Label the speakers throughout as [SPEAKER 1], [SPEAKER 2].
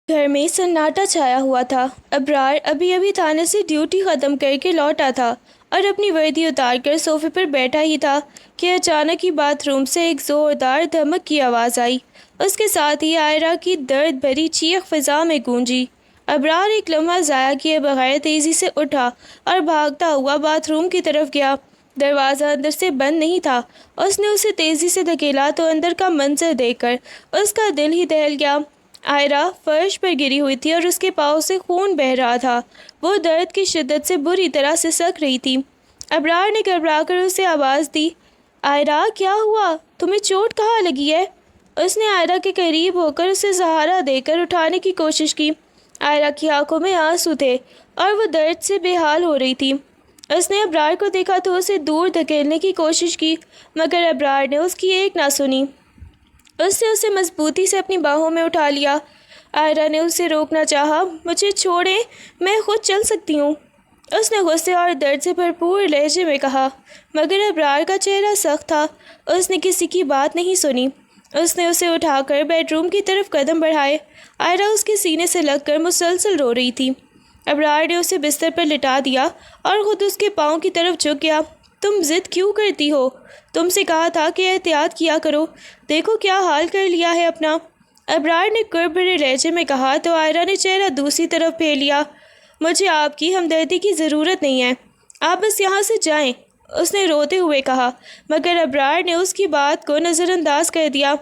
[SPEAKER 1] گھر میں سناٹا چھایا ہوا تھا۔ ابرار ابھی ابھی تھانے سے ڈیوٹی ختم کر کے لوٹا تھا اور اپنی وردی اتار کر صوفے پر بیٹھا ہی تھا کہ اچانک ہی باتھ روم سے ایک زوردار دھمک کی آواز آئی۔ اس کے ساتھ ہی آئرہ کی درد بھری چیخ فضا میں گونجی۔ ابرار ایک لمحہ ضائع کیے بغیر تیزی سے اٹھا اور بھاگتا ہوا باتھ روم کی طرف گیا۔ دروازہ اندر سے بند نہیں تھا۔ اس نے اسے تیزی سے دھکیلا تو اندر کا منظر دیکھ کر اس کا دل ہی دہل گیا۔ آئرہ فرش پر گری ہوئی تھی اور اس کے پاؤں سے خون بہہ رہا تھا۔ وہ درد کی شدت سے بری طرح سسک رہی تھی۔ ابرار نے گھبرا کر اسے آواز دی، آئرہ کیا ہوا؟ تمہیں چوٹ کہاں لگی ہے؟ اس نے آئرہ کے قریب ہو کر اسے سہارا دے کر اٹھانے کی کوشش کی۔ آئرہ کی آنکھوں میں آنسو تھے اور وہ درد سے بے حال ہو رہی تھی۔ اس نے ابرار کو دیکھا تو اسے دور دھکیلنے کی کوشش کی، مگر ابرار نے اس کی ایک نہ سنی۔ اس نے اسے مضبوطی سے اپنی باہوں میں اٹھا لیا۔ آئرہ نے اسے روکنا چاہا، مجھے چھوڑیں، میں خود چل سکتی ہوں، اس نے غصے اور درد سے بھرپور لہجے میں کہا، مگر ابرار کا چہرہ سخت تھا۔ اس نے کسی کی بات نہیں سنی۔ اس نے اسے اٹھا کر بیڈ روم کی طرف قدم بڑھائے۔ آئرہ اس کے سینے سے لگ کر مسلسل رو رہی تھی۔ ابرار نے اسے بستر پر لٹا دیا اور خود اس کے پاؤں کی طرف جھک گیا۔ تم ضد کیوں کرتی ہو؟ تم سے کہا تھا کہ احتیاط کیا کرو، دیکھو کیا حال کر لیا ہے اپنا، ابرار نے کرب بھرے لہجے میں کہا تو آئرہ نے چہرہ دوسری طرف پھیر لیا۔ مجھے آپ کی ہمدردی کی ضرورت نہیں ہے، آپ بس یہاں سے جائیں، اس نے روتے ہوئے کہا، مگر ابرار نے اس کی بات کو نظر انداز کر دیا۔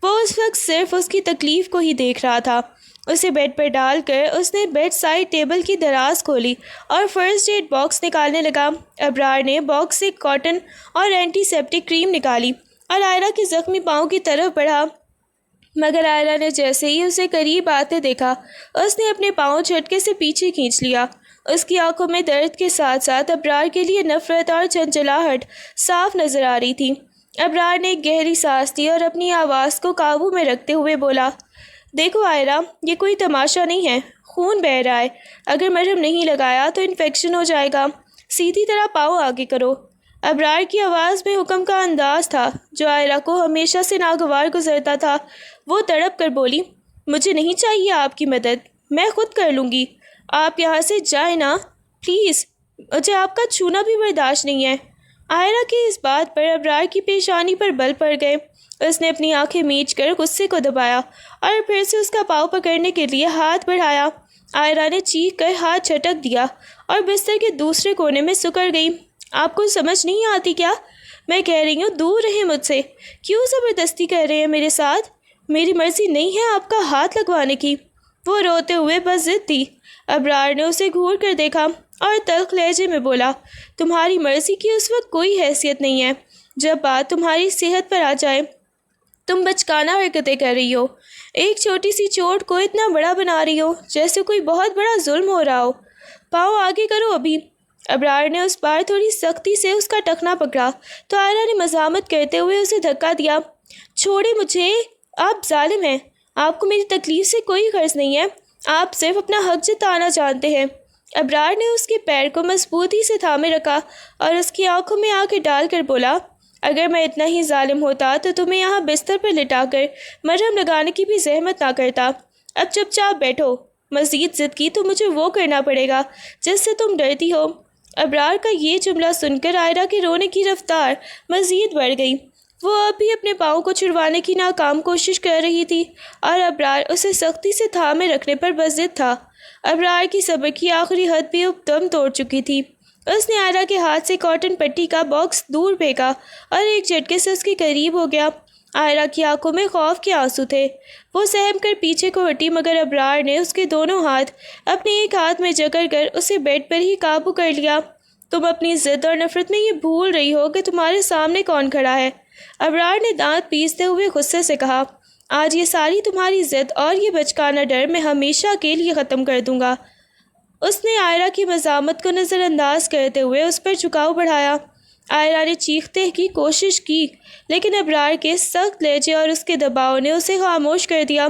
[SPEAKER 1] وہ اس وقت صرف اس کی تکلیف کو ہی دیکھ رہا تھا۔ اسے بیڈ پر ڈال کر اس نے بیڈ سائڈ ٹیبل کی دراز کھولی اور فرسٹ ایڈ باکس نکالنے لگا۔ ابرار نے باکس سے کاٹن اور اینٹی سیپٹک کریم نکالی اور آئرہ کے زخمی پاؤں کی طرف بڑھا، مگر آئرہ نے جیسے ہی اسے قریب آتے دیکھا، اس نے اپنے پاؤں جھٹکے سے پیچھے کھینچ لیا۔ اس کی آنکھوں میں درد کے ساتھ ساتھ ابرار کے لیے نفرت اور چنچلاہٹ صاف نظر آ رہی تھی۔ ابرار نے ایک گہری سانس لی اور اپنی آواز کو قابو میں رکھتے ہوئے بولا، دیکھو آئرہ، یہ کوئی تماشا نہیں ہے، خون بہہ رہا ہے، اگر مرہم نہیں لگایا تو انفیکشن ہو جائے گا، سیدھی طرح پاؤں آگے کرو۔ ابرار کی آواز میں حکم کا انداز تھا جو آئرہ کو ہمیشہ سے ناگوار گزرتا تھا۔ وہ تڑپ کر بولی، مجھے نہیں چاہیے آپ کی مدد، میں خود کر لوں گی، آپ یہاں سے جائیں نا پلیز، مجھے آپ کا چھونا بھی برداشت نہیں ہے۔ آئرہ کی اس بات پر ابرار کی پیشانی پر بل پڑ گئے۔ اس نے اپنی آنکھیں میچ کر غصے کو دبایا اور پھر سے اس کا پاؤں پکڑنے کے لیے ہاتھ بڑھایا۔ آئرہ نے چیخ کر ہاتھ جھٹک دیا اور بستر کے دوسرے کونے میں سکڑ گئی۔ آپ کو سمجھ نہیں آتی کیا؟ میں کہہ رہی ہوں دور رہیں مجھ سے، کیوں زبردستی کر رہے ہیں میرے ساتھ؟ میری مرضی نہیں ہے آپ کا ہاتھ لگوانے کی۔ وہ روتے ہوئے بس ضد تھی۔ ابرار نے اسے گھور کر دیکھا اور تلخ لہجے میں بولا، تمہاری مرضی کی اس وقت کوئی حیثیت نہیں ہے، جب بات تمہاری صحت پر آ جائے تم بچکانہ حرکتیں کر رہی ہو، ایک چھوٹی سی چوٹ کو اتنا بڑا بنا رہی ہو جیسے کوئی بہت بڑا ظلم ہو رہا ہو، پاؤں آگے کرو ابھی۔ ابرار نے اس بار تھوڑی سختی سے اس کا ٹخنا پکڑا تو آئرہ نے مزاحمت کرتے ہوئے اسے دھکا دیا، چھوڑے مجھے، آپ ظالم ہیں، آپ کو میری تکلیف سے کوئی غرض نہیں ہے، آپ صرف اپنا حق جتانا جانتے ہیں۔ ابرار نے اس کے پیر کو مضبوطی سے تھامے رکھا اور اس کی آنکھوں میں آنکھیں ڈال کر بولا، اگر میں اتنا ہی ظالم ہوتا تو تمہیں یہاں بستر پر لٹا کر مرہم لگانے کی بھی زحمت نہ کرتا۔ اب چپ چاپ بیٹھو، مزید ضد کی تو مجھے وہ کرنا پڑے گا جس سے تم ڈرتی ہو۔ ابرار کا یہ جملہ سن کر آئرہ کے رونے کی رفتار مزید بڑھ گئی۔ وہ اب بھی اپنے پاؤں کو چھڑوانے کی ناکام کوشش کر رہی تھی اور ابرار اسے سختی سے تھامے رکھنے پر بس ضد تھا۔ ابرار کی صبر کی آخری حد بھی اب دم توڑ چکی تھی۔ اس نے آئرہ کے ہاتھ سے کاٹن پٹی کا باکس دور پھینکا اور ایک جھٹکے سے اس کے قریب ہو گیا۔ آئرہ کی آنکھوں میں خوف کے آنسو تھے۔ وہ سہم کر پیچھے کو ہٹی، مگر ابرار نے اس کے دونوں ہاتھ اپنے ایک ہاتھ میں جکڑ کر اسے بیڈ پر ہی قابو کر لیا۔ تم اپنی ضد اور نفرت میں یہ بھول رہی ہو کہ تمہارے سامنے کون کھڑا ہے، ابرار نے دانت پیستے ہوئے غصے سے کہا، آج یہ ساری تمہاری ضد اور یہ بچکانہ ڈر میں ہمیشہ کے لیے ختم کر دوں گا۔ اس نے آئرہ کی مزاحمت کو نظر انداز کرتے ہوئے اس پر جھکاؤ بڑھایا۔ آئرہ نے چیختے کی کوشش کی، لیکن ابرار کے سخت لہجے اور اس کے دباؤ نے اسے خاموش کر دیا۔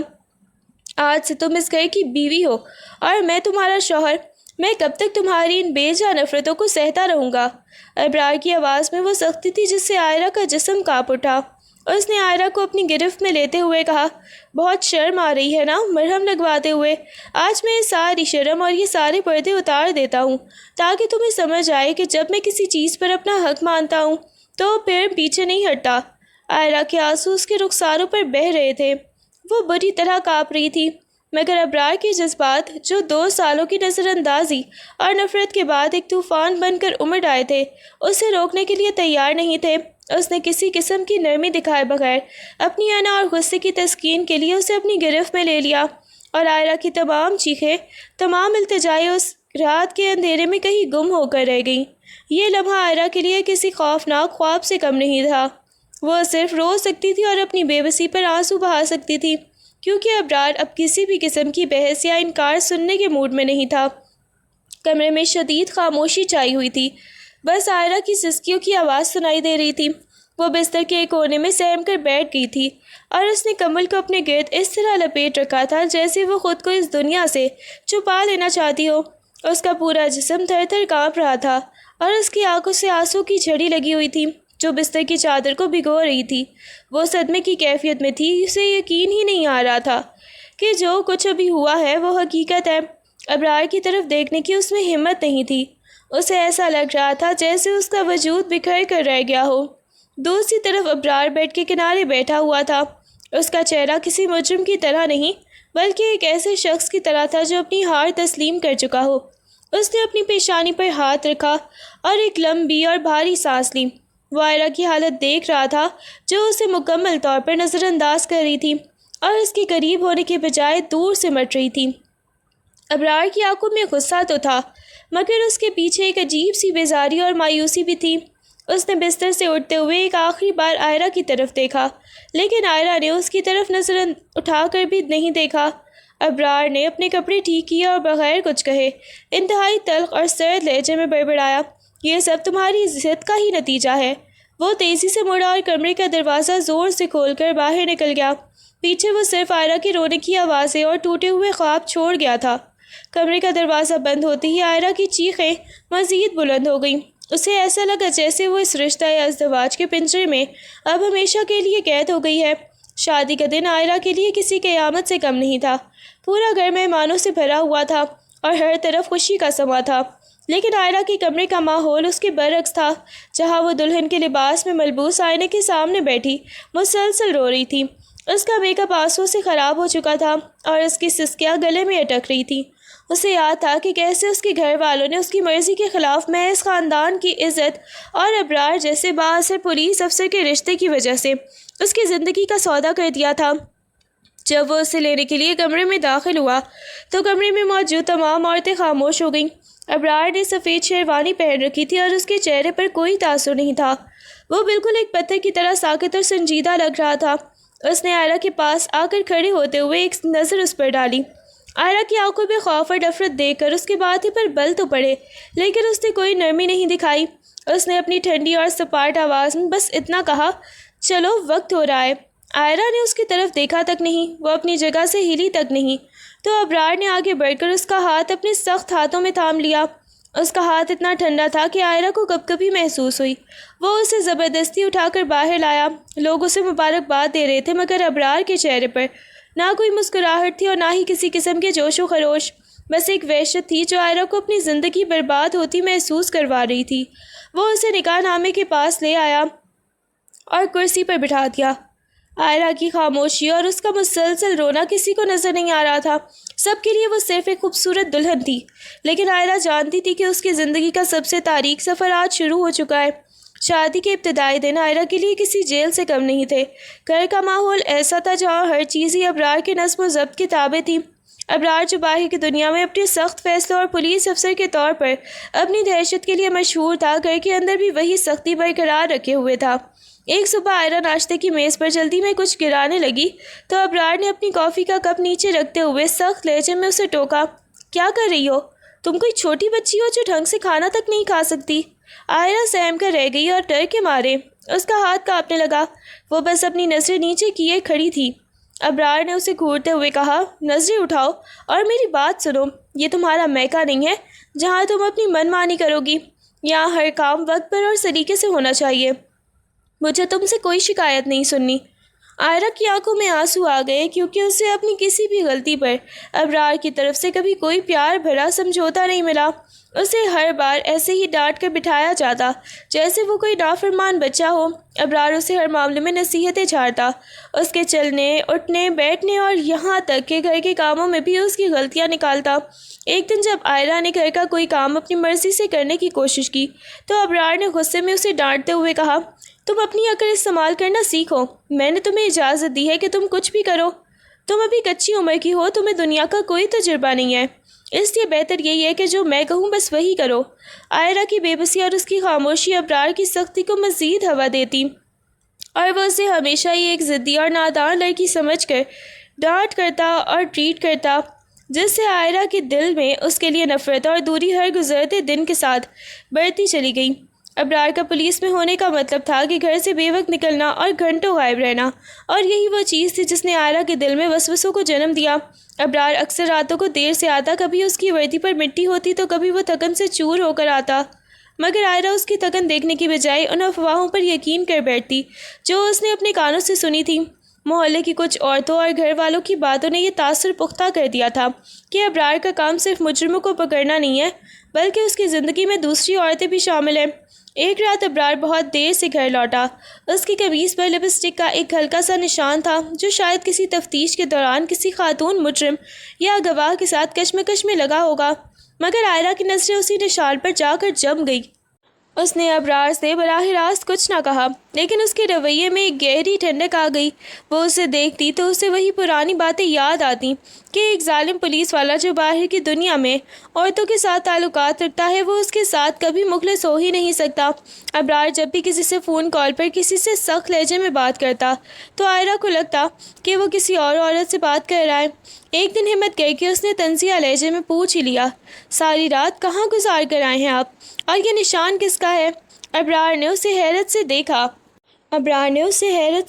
[SPEAKER 1] آج سے تم اس گھر کی بیوی ہو اور میں تمہارا شوہر، میں کب تک تمہاری ان بے جا نفرتوں کو سہتا رہوں گا؟ ابرار کی آواز میں وہ سختی تھی جس سے آئرہ کا جسم کانپ اٹھا۔ اس نے آئرہ کو اپنی گرفت میں لیتے ہوئے کہا، بہت شرم آ رہی ہے نا؟ مرہم لگواتے ہوئے۔ آج میں یہ ساری شرم اور یہ سارے پردے اتار دیتا ہوں تاکہ تمہیں سمجھ آئے کہ جب میں کسی چیز پر اپنا حق مانتا ہوں تو پھر پیچھے نہیں ہٹتا۔ آئرہ کے آنسو اس کے رخساروں پر بہہ رہے تھے، وہ بری طرح کانپ رہی تھی، مگر ابرار کے جذبات جو 2 سالوں کی نظر اندازی اور نفرت کے بعد ایک طوفان بن کر امڑ آئے تھے، اسے روکنے کے لیے تیار نہیں تھے۔ اس نے کسی قسم کی نرمی دکھائے بغیر اپنی انا اور غصے کی تسکین کے لیے اسے اپنی گرفت میں لے لیا، اور آئرہ کی تمام چیخیں، تمام التجائیں اس رات کے اندھیرے میں کہیں گم ہو کر رہ گئیں۔ یہ لمحہ آئرہ کے لیے کسی خوفناک خواب سے کم نہیں تھا۔ وہ صرف رو سکتی تھی اور اپنی بے بسی پر آنسو بہا سکتی تھی، کیونکہ ابرار اب کسی بھی قسم کی بحث یا انکار سننے کے موڈ میں نہیں تھا۔ کمرے میں شدید خاموشی چھائی ہوئی تھی، بس آئرہ کی سسکیوں کی آواز سنائی دے رہی تھی۔ وہ بستر کے ایک کونے میں سہم کر بیٹھ گئی تھی اور اس نے کمبل کو اپنے گرد اس طرح لپیٹ رکھا تھا جیسے وہ خود کو اس دنیا سے چھپا لینا چاہتی ہو۔ اس کا پورا جسم تھر تھر کانپ رہا تھا اور اس کی آنکھوں سے آنسو کی جھڑی لگی ہوئی تھی جو بستر کی چادر کو بھگو رہی تھی۔ وہ صدمے کی کیفیت میں تھی، اسے یقین ہی نہیں آ رہا تھا کہ جو کچھ ابھی ہوا ہے وہ حقیقت ہے۔ ابرار کی طرف دیکھنے کی اس میں ہمت نہیں تھی، اسے ایسا لگ رہا تھا جیسے اس کا وجود بکھر کر رہ گیا ہو۔ دوسری طرف ابرار بیڈ کے کنارے بیٹھا ہوا تھا، اس کا چہرہ کسی مجرم کی طرح نہیں بلکہ ایک ایسے شخص کی طرح تھا جو اپنی ہار تسلیم کر چکا ہو۔ اس نے اپنی پیشانی پر ہاتھ رکھا اور ایک لمبی اور بھاری سانس لی۔ وہ آئرہ کی حالت دیکھ رہا تھا جو اسے مکمل طور پر نظر انداز کر رہی تھی اور اس کے قریب ہونے کے بجائے دور سے مٹ رہی تھی۔ ابرار کی آنکھوں میں غصہ تو تھا، مگر اس کے پیچھے ایک عجیب سی بیزاری اور مایوسی بھی تھی۔ اس نے بستر سے اٹھتے ہوئے ایک آخری بار آئرہ کی طرف دیکھا، لیکن آئرہ نے اس کی طرف نظر اٹھا کر بھی نہیں دیکھا۔ ابرار نے اپنے کپڑے ٹھیک کیے اور بغیر کچھ کہے انتہائی تلخ اور سرد لہجے میں بڑبڑایا، یہ سب تمہاری ضد کا ہی نتیجہ ہے۔ وہ تیزی سے مڑا اور کمرے کا دروازہ زور سے کھول کر باہر نکل گیا۔ پیچھے وہ صرف آئرہ کی رونے کی آوازیں اور ٹوٹے ہوئے خواب چھوڑ گیا تھا۔ کمرے کا دروازہ بند ہوتے ہی آئرہ کی چیخیں مزید بلند ہو گئیں۔ اسے ایسا لگا جیسے وہ اس رشتہ یا ازدواج کے پنجرے میں اب ہمیشہ کے لیے قید ہو گئی ہے۔ شادی کا دن آئرہ کے لیے کسی قیامت سے کم نہیں تھا۔ پورا گھر مہمانوں سے بھرا ہوا تھا اور ہر طرف خوشی کا سما تھا، لیکن آئرہ کے کمرے کا ماحول اس کے برعکس تھا، جہاں وہ دلہن کے لباس میں ملبوس آئینے کے سامنے بیٹھی مسلسل رو رہی تھی۔ اس کا میک اپ آنسو سے خراب ہو چکا تھا اور اس کی سسکیاں گلے میں اٹک رہی تھی۔ اسے یاد تھا کہ کیسے اس کے گھر والوں نے اس کی مرضی کے خلاف محض خاندان کی عزت اور ابرار جیسے بااثر پولیس افسر کے رشتے کی وجہ سے اس کی زندگی کا سودا کر دیا تھا۔ جب وہ اسے لینے کے لیے کمرے میں داخل ہوا تو کمرے میں موجود تمام عورتیں خاموش ہو گئیں۔ ابرار نے سفید شیروانی پہن رکھی تھی اور اس کے چہرے پر کوئی تاثر نہیں تھا، وہ بالکل ایک پتھر کی طرح ساکت اور سنجیدہ لگ رہا تھا۔ اس نے آئرہ کے پاس آ کر کھڑے ہوتے ہوئے ایک نظر اس پر ڈالی۔ آئرہ کی آنکھوں میں خوف اور نفرت دیکھ کر اس کے باتیں پر بل تو پڑے، لیکن اس نے کوئی نرمی نہیں دکھائی۔ اس نے اپنی ٹھنڈی اور سپاٹ آواز میں بس اتنا کہا، چلو وقت ہو رہا ہے۔ آئرہ نے اس کی طرف دیکھا تک نہیں، وہ اپنی جگہ سے ہلی تک نہیں، تو ابرار نے آگے بڑھ کر اس کا ہاتھ اپنے سخت ہاتھوں میں تھام لیا۔ اس کا ہاتھ اتنا ٹھنڈا تھا کہ آئرہ کو کپکپی محسوس ہوئی۔ وہ اسے زبردستی اٹھا کر باہر لایا۔ لوگ اسے مبارکباد دے رہے تھے، مگر ابرار کے چہرے پر نہ کوئی مسکراہٹ تھی اور نہ ہی کسی قسم کے جوش و خروش، بس ایک وحشت تھی جو آئرہ کو اپنی زندگی برباد ہوتی محسوس کروا رہی تھی۔ وہ اسے نکاح نامے کے پاس لے آیا اور کرسی پر بٹھا دیا۔ آئرہ کی خاموشی اور اس کا مسلسل رونا کسی کو نظر نہیں آ رہا تھا، سب کے لیے وہ صرف ایک خوبصورت دلہن تھی، لیکن آئرہ جانتی تھی کہ اس کی زندگی کا سب سے تاریک سفر آج شروع ہو چکا ہے۔ شادی کے ابتدائی دن آئرہ کے لیے کسی جیل سے کم نہیں تھے۔ گھر کا ماحول ایسا تھا جہاں ہر چیز ہی ابرار کے نظم و ضبط کے تابع تھی۔ ابرار جو باہر کی دنیا میں اپنے سخت فیصلوں اور پولیس افسر کے طور پر اپنی دہشت کے لیے مشہور تھا، گھر کے اندر بھی وہی سختی برقرار رکھے ہوئے تھا۔ ایک صبح آئرہ ناشتے کی میز پر جلدی میں کچھ گرانے لگی تو ابرار نے اپنی کافی کا کپ نیچے رکھتے ہوئے سخت لہجے میں اسے ٹوکا، کیا کر رہی ہو؟ تم کوئی چھوٹی بچی ہو جو ڈھنگ سے کھانا تک نہیں کھا سکتی؟ آئرہ سہم کر رہ گئی اور ڈر کے مارے اس کا ہاتھ کانپنے لگا۔ وہ بس اپنی نظریں نیچے کیے کھڑی تھی۔ ابرار نے اسے گھورتے ہوئے کہا، نظریں اٹھاؤ اور میری بات سنو، یہ تمہارا میکہ نہیں ہے جہاں تم اپنی من مانی کرو گی، یہاں ہر کام وقت پر اور سلیقے سے ہونا چاہیے۔ مجھے تم سے کوئی شکایت نہیں سننی۔ آئرہ کی آنکھوں میں آنسو آ گئے کیونکہ اسے اپنی کسی بھی غلطی پر ابرار کی طرف سے کبھی کوئی پیار بھرا سمجھوتا نہیں ملا۔ اسے ہر بار ایسے ہی ڈانٹ کر بٹھایا جاتا جیسے وہ کوئی نافرمان بچہ ہو۔ ابرار اسے ہر معاملے میں نصیحتیں جھاڑتا، اس کے چلنے، اٹھنے، بیٹھنے اور یہاں تک کہ گھر کے کاموں میں بھی اس کی غلطیاں نکالتا۔ ایک دن جب آئرہ نے گھر کا کوئی کام اپنی مرضی سے کرنے کی کوشش کی تو ابرار نے غصے میں اسے ڈانٹتے ہوئے کہا، تم اپنی عقل استعمال کرنا سیکھو، میں نے تمہیں اجازت دی ہے کہ تم کچھ بھی کرو، تم ابھی کچی عمر کی ہو، تمہیں دنیا کا کوئی تجربہ نہیں ہے، اس لیے بہتر یہی ہے کہ جو میں کہوں بس وہی کرو۔ آئرہ کی بے بسی اور اس کی خاموشی ابرار کی سختی کو مزید ہوا دیتی اور وہ اسے ہمیشہ ہی ایک ضدی اور نادان لڑکی سمجھ کر ڈانٹ کرتا اور ٹریٹ کرتا، جس سے آئرہ کے دل میں اس کے لیے نفرت اور دوری ہر گزرتے دن کے ساتھ بڑھتی چلی گئی۔ ابرار کا پولیس میں ہونے کا مطلب تھا کہ گھر سے بے وقت نکلنا اور گھنٹوں غائب رہنا، اور یہی وہ چیز تھی جس نے آئرہ کے دل میں وسوسوں کو جنم دیا۔ ابرار اکثر راتوں کو دیر سے آتا، کبھی اس کی وردی پر مٹی ہوتی تو کبھی وہ تھکن سے چور ہو کر آتا، مگر آئرہ اس کی تھکن دیکھنے کی بجائے ان افواہوں پر یقین کر بیٹھتی جو اس نے اپنے کانوں سے سنی تھی۔ محلے کی کچھ عورتوں اور گھر والوں کی باتوں نے یہ تاثر پختہ کر دیا تھا کہ ابرار کا کام صرف مجرموں کو پکڑنا نہیں ہے بلکہ اس کی زندگی میں دوسری عورتیں بھی شامل ہیں۔ ایک رات ابرار بہت دیر سے گھر لوٹا۔ اس کی قمیص پر لپسٹک کا ایک ہلکا سا نشان تھا جو شاید کسی تفتیش کے دوران کسی خاتون مجرم یا گواہ کے ساتھ کشمکش میں لگا ہوگا، مگر آئرہ کی نظریں اسی نشان پر جا کر جم گئی۔ اس نے ابرار سے براہ راست کچھ نہ کہا، لیکن اس کے رویے میں ایک گہری ٹھنڈک آ گئی۔ وہ اسے دیکھتی تو اسے وہی پرانی باتیں یاد آتی کہ ایک ظالم پولیس والا جو باہر کی دنیا میں عورتوں کے ساتھ تعلقات رکھتا ہے وہ اس کے ساتھ کبھی مخلص ہو ہی نہیں سکتا۔ ابرار جب بھی کسی سے فون کال پر کسی سے سخت لہجے میں بات کرتا تو آئرہ کو لگتا کہ وہ کسی اور عورت سے بات کر رہا ہے۔ ایک دن ہمت کر کے اس نے طنزیہ لہجے میں پوچھ ہی لیا، ساری رات کہاں گزار کر آئے ہیں آپ، اور یہ نشان کس کا ہے؟ ابرار نے اسے حیرت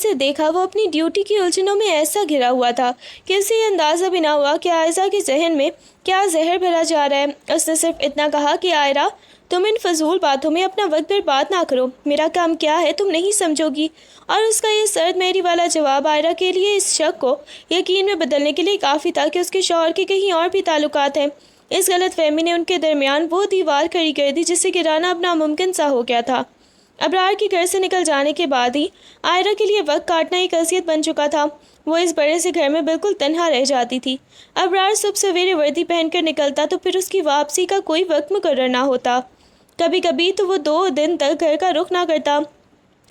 [SPEAKER 1] سے دیکھا۔ وہ اپنی ڈیوٹی کی الجھنوں میں ایسا گھرا ہوا تھا کہ اسے یہ اندازہ بھی نہ ہوا کہ آئزہ کے ذہن میں کیا زہر بھرا جا رہا ہے۔ اس نے صرف اتنا کہا کہ آئرہ، تم ان فضول باتوں میں اپنا وقت برباد نہ کرو، میرا کام کیا ہے تم نہیں سمجھو گی۔ اور اس کا یہ سرد مہری والا جواب آئرہ کے لیے اس شک کو یقین میں بدلنے کے لیے کافی تھا کہ اس کے شوہر کے کہیں اور بھی تعلقات ہیں۔ اس غلط فہمی نے ان کے درمیان وہ دیوار کھڑی کر دی جسے گرانا اب ناممکن سا ہو گیا تھا۔ ابرار کے گھر سے نکل جانے کے بعد ہی آئرہ کے لیے وقت کاٹنا ایک اذیت بن چکا تھا۔ وہ اس بڑے سے گھر میں بالکل تنہا رہ جاتی تھی۔ ابرار صبح سویرے وردی پہن کر نکلتا تو پھر اس کی واپسی کا کوئی وقت مقرر نہ ہوتا۔ کبھی کبھی تو وہ 2 دن تک گھر کا رخ نہ کرتا۔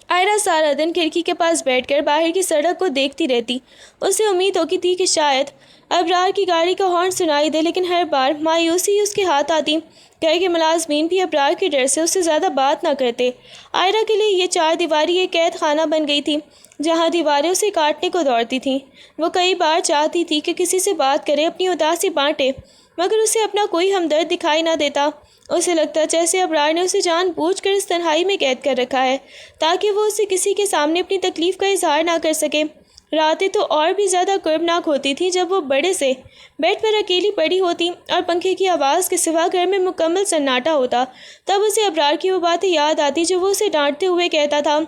[SPEAKER 1] آئرہ سارا دن کھڑکی کے پاس بیٹھ کر باہر کی سڑک کو دیکھتی رہتی۔ اسے امید ہوتی تھی کہ شاید ابرار کی گاڑی کا ہارن سنائی دے، لیکن ہر بار مایوسی اس کے ہاتھ آتی۔ گھر کے ملازمین بھی ابرار کے ڈر سے اس سے زیادہ بات نہ کرتے۔ آئرہ کے لیے یہ 4 دیواری ایک قید خانہ بن گئی تھی جہاں دیواریں اسے کاٹنے کو دوڑتی تھیں۔ وہ کئی بار چاہتی تھی کہ کسی سے بات کرے، اپنی اداسی بانٹے، مگر اسے اپنا کوئی ہمدرد دکھائی نہ دیتا۔ اسے لگتا جیسے ابرار نے اسے جان بوجھ کر اس تنہائی میں قید کر رکھا ہے تاکہ وہ اسے کسی کے سامنے اپنی تکلیف کا اظہار نہ کر سکے۔ راتیں تو اور بھی زیادہ کربناک ہوتی تھیں جب وہ بڑے سے بیڈ پر اکیلی پڑی ہوتی اور پنکھے کی آواز کے سوا گھر میں مکمل سناٹا ہوتا۔ تب اسے ابرار کی وہ باتیں یاد آتی جو وہ اسے ڈانٹتے ہوئے کہتا تھا۔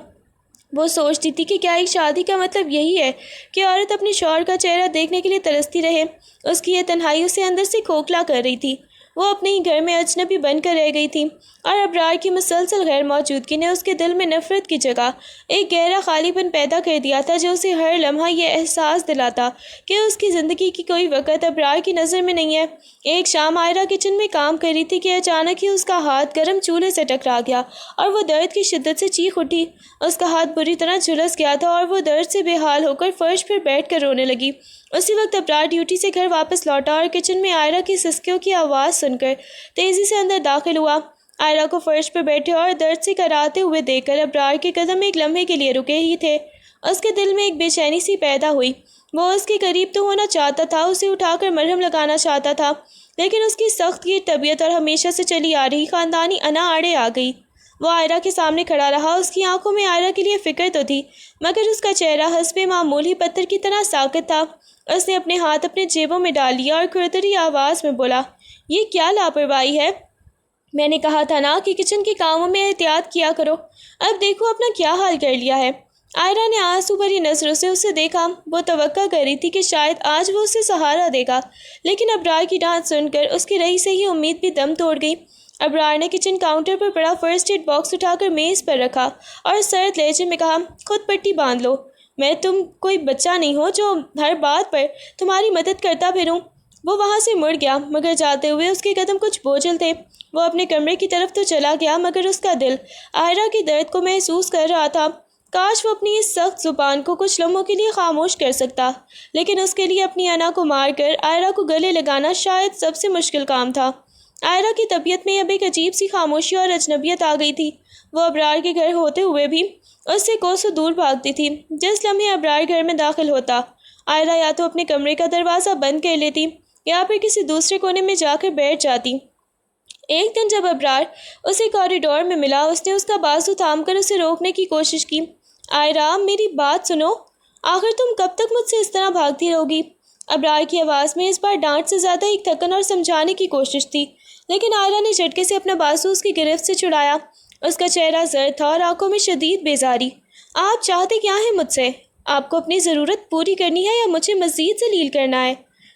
[SPEAKER 1] وہ سوچتی تھی کہ کیا ایک شادی کا مطلب یہی ہے کہ عورت اپنے شوہر کا چہرہ دیکھنے کے لیے ترستی رہے؟ اس کی یہ تنہائی اسے اندر سے کھوکھلا کر رہی تھی۔ وہ اپنے ہی گھر میں اجنبی بن کر رہ گئی تھی اور ابرار کی مسلسل غیر موجودگی نے اس کے دل میں نفرت کی جگہ ایک گہرا خالی پن پیدا کر دیا تھا جو اسے ہر لمحہ یہ احساس دلاتا کہ اس کی زندگی کی کوئی وقت ابرار کی نظر میں نہیں ہے۔ ایک شام آئرہ کچن میں کام کر رہی تھی کہ اچانک ہی اس کا ہاتھ گرم چولہے سے ٹکرا گیا اور وہ درد کی شدت سے چیخ اٹھی۔ اس کا ہاتھ بری طرح جھلس گیا تھا اور وہ درد سے بے حال ہو کر فرش پر بیٹھ کر رونے لگی۔ اسی وقت ابرار ڈیوٹی سے گھر واپس لوٹا اور کچن میں آئرہ کی سسکیوں کی آواز سن کر تیزی سے اندر داخل ہوا۔ آئرہ کو فرش پر بیٹھے اور درد سے کراتے ہوئے دیکھ کر ابرار کے قدم ایک لمحے کے لیے رکے ہی تھے۔ اس کے دل میں ایک بے چینی سی پیدا ہوئی۔ وہ اس کے قریب تو ہونا چاہتا تھا، اسے اٹھا کر مرہم لگانا چاہتا تھا، لیکن اس کی سخت گیر طبیعت اور ہمیشہ سے چلی آ رہی خاندانی انا آڑے آ گئی۔ وہ آئرہ کے سامنے کھڑا رہا۔ اس کی آنکھوں میں آئرہ کے لیے فکر تو تھی، مگر اس کا چہرہ حسب معمول ہی پتھر کی طرح ساکت تھا۔ اس نے اپنے ہاتھ اپنے جیبوں میں ڈال لیا اور کھڑتری آواز میں بولا، یہ کیا لاپرواہی ہے؟ میں نے کہا تھا نا کہ کچن کے کاموں میں احتیاط کیا کرو، اب دیکھو اپنا کیا حال کر لیا ہے۔ آئرہ نے آنسو بھری نظروں سے اسے دیکھا۔ وہ توقع کر رہی تھی کہ شاید آج وہ اسے سہارا دے گا، لیکن ابرار کی ڈانٹ سن کر اس کی رہی سے ہی امید بھی دم توڑ گئی۔ ابرار نے کچن کاؤنٹر پر پڑا فرسٹ ایڈ باکس اٹھا کر میز پر رکھا اور سرد لہجے میں کہا، خود پٹی باندھ لو، میں تم کوئی بچہ نہیں ہو جو ہر بات پر تمہاری مدد کرتا پھروں۔ وہ وہاں سے مڑ گیا، مگر جاتے ہوئے اس کے قدم کچھ بوجھل تھے۔ وہ اپنے کمرے کی طرف تو چلا گیا، مگر اس کا دل آئرہ کے درد کو محسوس کر رہا تھا۔ کاش وہ اپنی اس سخت زبان کو کچھ لمحوں کے لیے خاموش کر سکتا، لیکن اس کے لیے اپنی انا کو مار کر آئرہ کو گلے لگانا شاید سب سے مشکل کام تھا۔ آئرہ کی طبیعت میں اب ایک عجیب سی خاموشی اور اجنبیت آ گئی تھی۔ وہ ابرار کے گھر ہوتے ہوئے بھی اس سے کوسوں دور بھاگتی تھی۔ جس لمحے ابرار گھر میں داخل ہوتا، آئرہ یا تو اپنے کمرے کا دروازہ بند کر لیتی یا پھر کسی دوسرے کونے میں جا کر بیٹھ جاتی۔ ایک دن جب ابرار اسے کوریڈور میں ملا، اس نے اس کا بازو تھام کر اسے روکنے کی کوشش کی۔ آئرہ، میری بات سنو، آخر تم کب تک مجھ سے اس طرح بھاگتی رہو گی؟ ابرار کی آواز میں اس بار ڈانٹ سے زیادہ ایک تھکن اور سمجھانے کی کوشش تھی، لیکن آئرہ نے جھٹکے سے اپنا بازو اس کی گرفت سے چھڑایا۔ اس کا چہرہ زرد تھا اور آنکھوں میں شدید بیزاری۔ آپ چاہتے کیا ہیں مجھ سے؟ آپ کو اپنی ضرورت پوری کرنی ہے یا مجھے مزید ذلیل کرنا ہے؟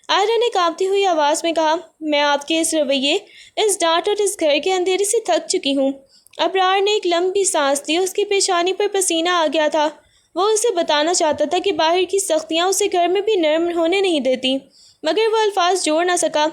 [SPEAKER 1] آئرہ نے کانپتی ہوئی آواز میں کہا، میں آپ کے اس رویے، اس ڈانٹ اور اس گھر کے اندھیرے سے تھک چکی ہوں۔ ابرار نے ایک لمبی سانس لی، اس کی پیشانی پر پسینہ آ گیا تھا۔ وہ اسے بتانا چاہتا تھا کہ باہر کی سختیاں اسے گھر میں بھی نرم ہونے نہیں دیتی، مگر وہ الفاظ جوڑ نہ سکا۔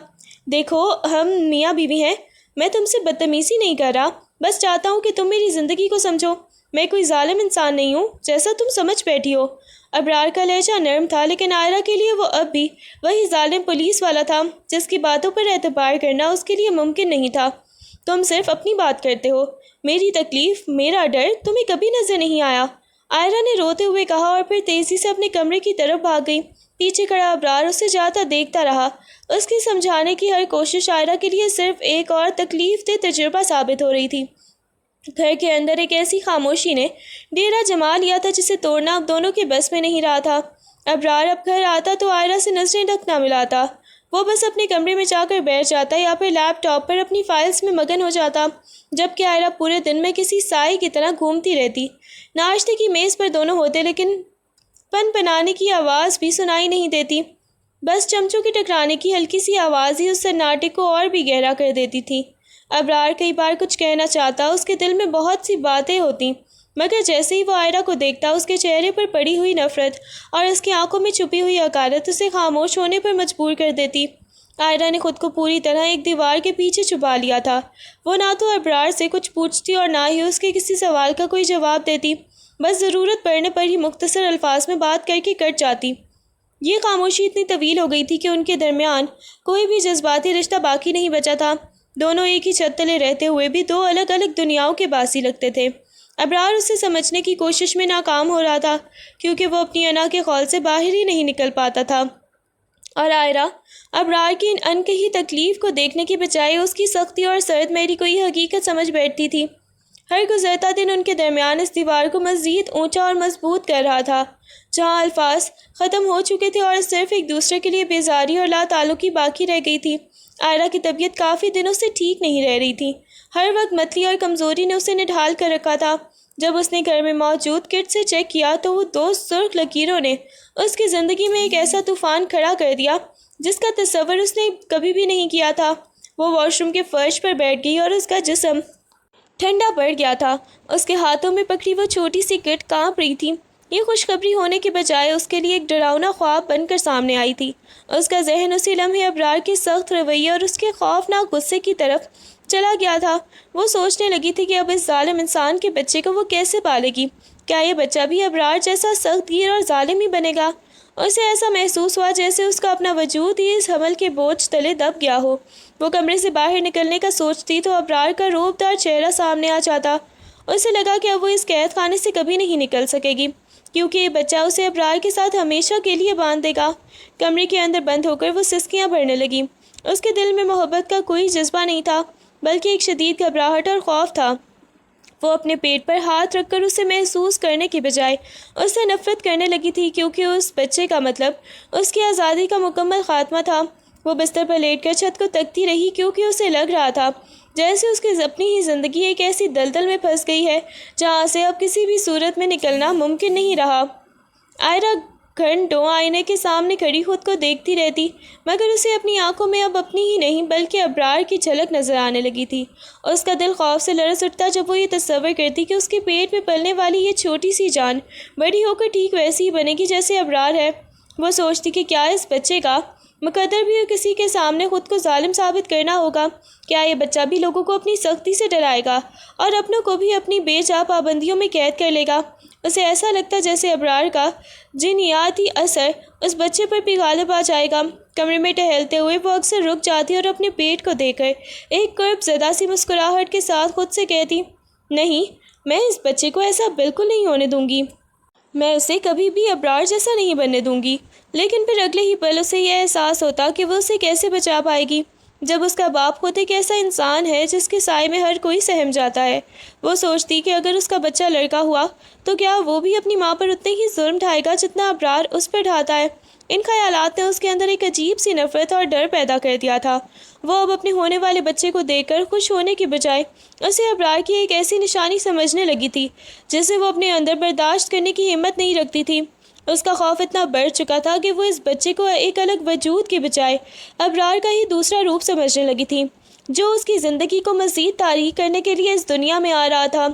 [SPEAKER 1] دیکھو، ہم میاں بیوی ہیں، میں تم سے بدتمیزی نہیں کر رہا، بس چاہتا ہوں کہ تم میری زندگی کو سمجھو۔ میں کوئی ظالم انسان نہیں ہوں، جیسا تم سمجھ بیٹھی ہو۔ ابرار کا لہجہ نرم تھا، لیکن آئرہ کے لیے وہ اب بھی وہی ظالم پولیس والا تھا جس کی باتوں پر اعتبار کرنا اس کے لیے ممکن نہیں تھا۔ تم صرف اپنی بات کرتے ہو، میری تکلیف، میرا ڈر تمہیں کبھی نظر نہیں آیا، آئرہ نے روتے ہوئے کہا اور پھر تیزی سے اپنے کمرے کی طرف بھاگ گئی۔ پیچھے کھڑا ابرار اسے جاتا دیکھتا رہا۔ اس کی سمجھانے کی ہر کوشش آئرہ کے لیے صرف ایک اور تکلیف دہ تجربہ ثابت ہو رہی تھی۔ گھر کے اندر ایک ایسی خاموشی نے ڈیرا جما لیا تھا جسے توڑنا اب دونوں کے بس میں نہیں رہا تھا۔ ابرار اب گھر آتا تو آئرہ سے نظریں ڈھک نہ ملاتا، وہ بس اپنے کمرے میں جا کر بیٹھ جاتا یا پھر لیپ ٹاپ پر اپنی فائلز میں مگن ہو جاتا، جبکہ آئرہ پورے دن میں کسی سائے کی طرح گھومتی رہتی۔ ناشتے کی میز پر دونوں ہوتے، لیکن پن پنانے کی آواز بھی سنائی نہیں دیتی، بس چمچوں کے ٹکرانے کی ہلکی سی آواز ہی اس سناٹے کو اور بھی گہرا کر دیتی تھی۔ ابرار کئی بار کچھ کہنا چاہتا، اس کے دل میں بہت سی باتیں ہوتی، مگر جیسے ہی وہ آئرہ کو دیکھتا، اس کے چہرے پر پڑی ہوئی نفرت اور اس کی آنکھوں میں چھپی ہوئی حقارت اسے خاموش ہونے پر مجبور کر دیتی۔ آئرہ نے خود کو پوری طرح ایک دیوار کے پیچھے چھپا لیا تھا۔ وہ نہ تو ابرار سے کچھ پوچھتی اور نہ ہی اس کے کسی سوال کا کوئی جواب دیتی، بس ضرورت پڑنے پر ہی مختصر الفاظ میں بات کر کے کٹ جاتی۔ یہ خاموشی اتنی طویل ہو گئی تھی کہ ان کے درمیان کوئی بھی جذباتی رشتہ باقی نہیں بچا تھا۔ دونوں ایک ہی چھت تلے رہتے ہوئے بھی دو الگ الگ دنیاؤں کے باسی لگتے تھے۔ ابرار اسے سمجھنے کی کوشش میں ناکام ہو رہا تھا، کیونکہ وہ اپنی انا کے خول سے باہر ہی نہیں نکل پاتا تھا، اور آئرہ ابرار کی ان انکہی تکلیف کو دیکھنے کے بجائے اس کی سختی اور سرد میری کو یہ حقیقت سمجھ بیٹھتی تھی۔ ہر گزرتا دن ان کے درمیان اس دیوار کو مزید اونچا اور مضبوط کر رہا تھا، جہاں الفاظ ختم ہو چکے تھے اور صرف ایک دوسرے کے لیے بیزاری اور لا تعلقی باقی رہ گئی تھی۔ آئرہ کی طبیعت کافی دنوں سے ٹھیک نہیں رہ رہی تھی۔ ہر وقت متلی اور کمزوری نے اسے نڈھال کر رکھا تھا۔ جب اس نے گھر میں موجود کٹ سے چیک کیا تو وہ دو سرخ لکیروں نے اس کی زندگی میں ایک ایسا طوفان کھڑا کر دیا جس کا تصور اس نے کبھی بھی نہیں کیا تھا۔ وہ واش روم کے فرش پر بیٹھ گئی اور اس کا جسم ٹھنڈا پڑ گیا تھا۔ اس کے ہاتھوں میں پکڑی وہ چھوٹی سی کٹ کانپ رہی تھی۔ یہ خوشخبری ہونے کے بجائے اس کے لیے ایک ڈراؤنا خواب بن کر سامنے آئی تھی۔ اس کا ذہن اسی لمحے ابرار کے سخت رویے اور اس کے خوفناک غصے کی طرف چلا گیا تھا۔ وہ سوچنے لگی تھی کہ اب اس ظالم انسان کے بچے کو وہ کیسے پالے گی؟ کیا یہ بچہ بھی ابرار جیسا سخت گیر اور ظالم ہی بنے گا؟ اسے ایسا محسوس ہوا جیسے اس کا اپنا وجود ہی اس حمل کے بوجھ تلے دب گیا ہو۔ وہ کمرے سے باہر نکلنے کا سوچتی تو ابرار کا روب دار چہرہ سامنے آ جاتا۔ اسے لگا کہ اب وہ اس قید خانے سے کبھی نہیں نکل سکے گی، کیونکہ یہ بچہ اسے ابرار کے ساتھ ہمیشہ کے لیے باندھ دے گا۔ کمرے کے اندر بند ہو کر وہ سسکیاں بھرنے لگی۔ اس کے دل میں محبت کا کوئی جذبہ نہیں تھا، بلکہ ایک شدید گھبراہٹ اور خوف تھا۔ وہ اپنے پیٹ پر ہاتھ رکھ کر اسے محسوس کرنے کے بجائے اس سے نفرت کرنے لگی تھی، کیونکہ اس بچے کا مطلب اس کی آزادی کا مکمل خاتمہ تھا۔ وہ بستر پر لیٹ کر چھت کو تکتی رہی کیونکہ اسے لگ رہا تھا جیسے اس کی اپنی ہی زندگی ایک ایسی دلدل میں پھنس گئی ہے جہاں سے اب کسی بھی صورت میں نکلنا ممکن نہیں رہا۔ آئرہ گھنٹوں آئینے کے سامنے کھڑی خود کو دیکھتی رہتی، مگر اسے اپنی آنکھوں میں اب اپنی ہی نہیں بلکہ ابرار کی جھلک نظر آنے لگی تھی۔ اس کا دل خوف سے لرز اٹھتا جب وہ یہ تصور کرتی کہ اس کے پیٹ میں پلنے والی یہ چھوٹی سی جان بڑی ہو کر ٹھیک ویسی ہی بنے گی جیسے ابرار ہے۔ وہ سوچتی کہ کیا اس بچے کا مقدر بھی کسی کے سامنے خود کو ظالم ثابت کرنا ہوگا؟ کیا یہ بچہ بھی لوگوں کو اپنی سختی سے ڈرائے گا اور اپنوں کو بھی اپنی بے جا پابندیوں میں قید کر لے گا؟ اسے ایسا لگتا جیسے ابرار کا جنیاتی اثر اس بچے پر بھی غالب آ جائے گا۔ کمرے میں ٹہلتے ہوئے وہ اکثر رک جاتی اور اپنے پیٹ کو دیکھ کر ایک کرب زدہ سی مسکراہٹ کے ساتھ خود سے کہتی، نہیں، میں اس بچے کو ایسا بالکل نہیں ہونے دوں گی، میں اسے کبھی بھی ابرار جیسا نہیں بننے دوں گی۔ لیکن پھر اگلے ہی پل اسے یہ احساس ہوتا کہ وہ اسے کیسے بچا پائے گی جب اس کا باپ خود ایک ایسا انسان ہے جس کے سائے میں ہر کوئی سہم جاتا ہے۔ وہ سوچتی کہ اگر اس کا بچہ لڑکا ہوا تو کیا وہ بھی اپنی ماں پر اتنے ہی ظلم ڈھائے گا جتنا ابرار اس پر ڈھاتا ہے۔ ان خیالات نے اس کے اندر ایک عجیب سی نفرت اور ڈر پیدا کر دیا تھا۔ وہ اب اپنے ہونے والے بچے کو دیکھ کر خوش ہونے کی بجائے اسے ابرار کی ایک ایسی نشانی سمجھنے لگی تھی جسے وہ اپنے اندر برداشت کرنے کی ہمت نہیں رکھتی تھی۔ اس کا خوف اتنا بڑھ چکا تھا کہ وہ اس بچے کو ایک الگ وجود کی بجائے ابرار کا ہی دوسرا روپ سمجھنے لگی تھی جو اس کی زندگی کو مزید تاریک کرنے کے لیے اس دنیا میں آ رہا تھا۔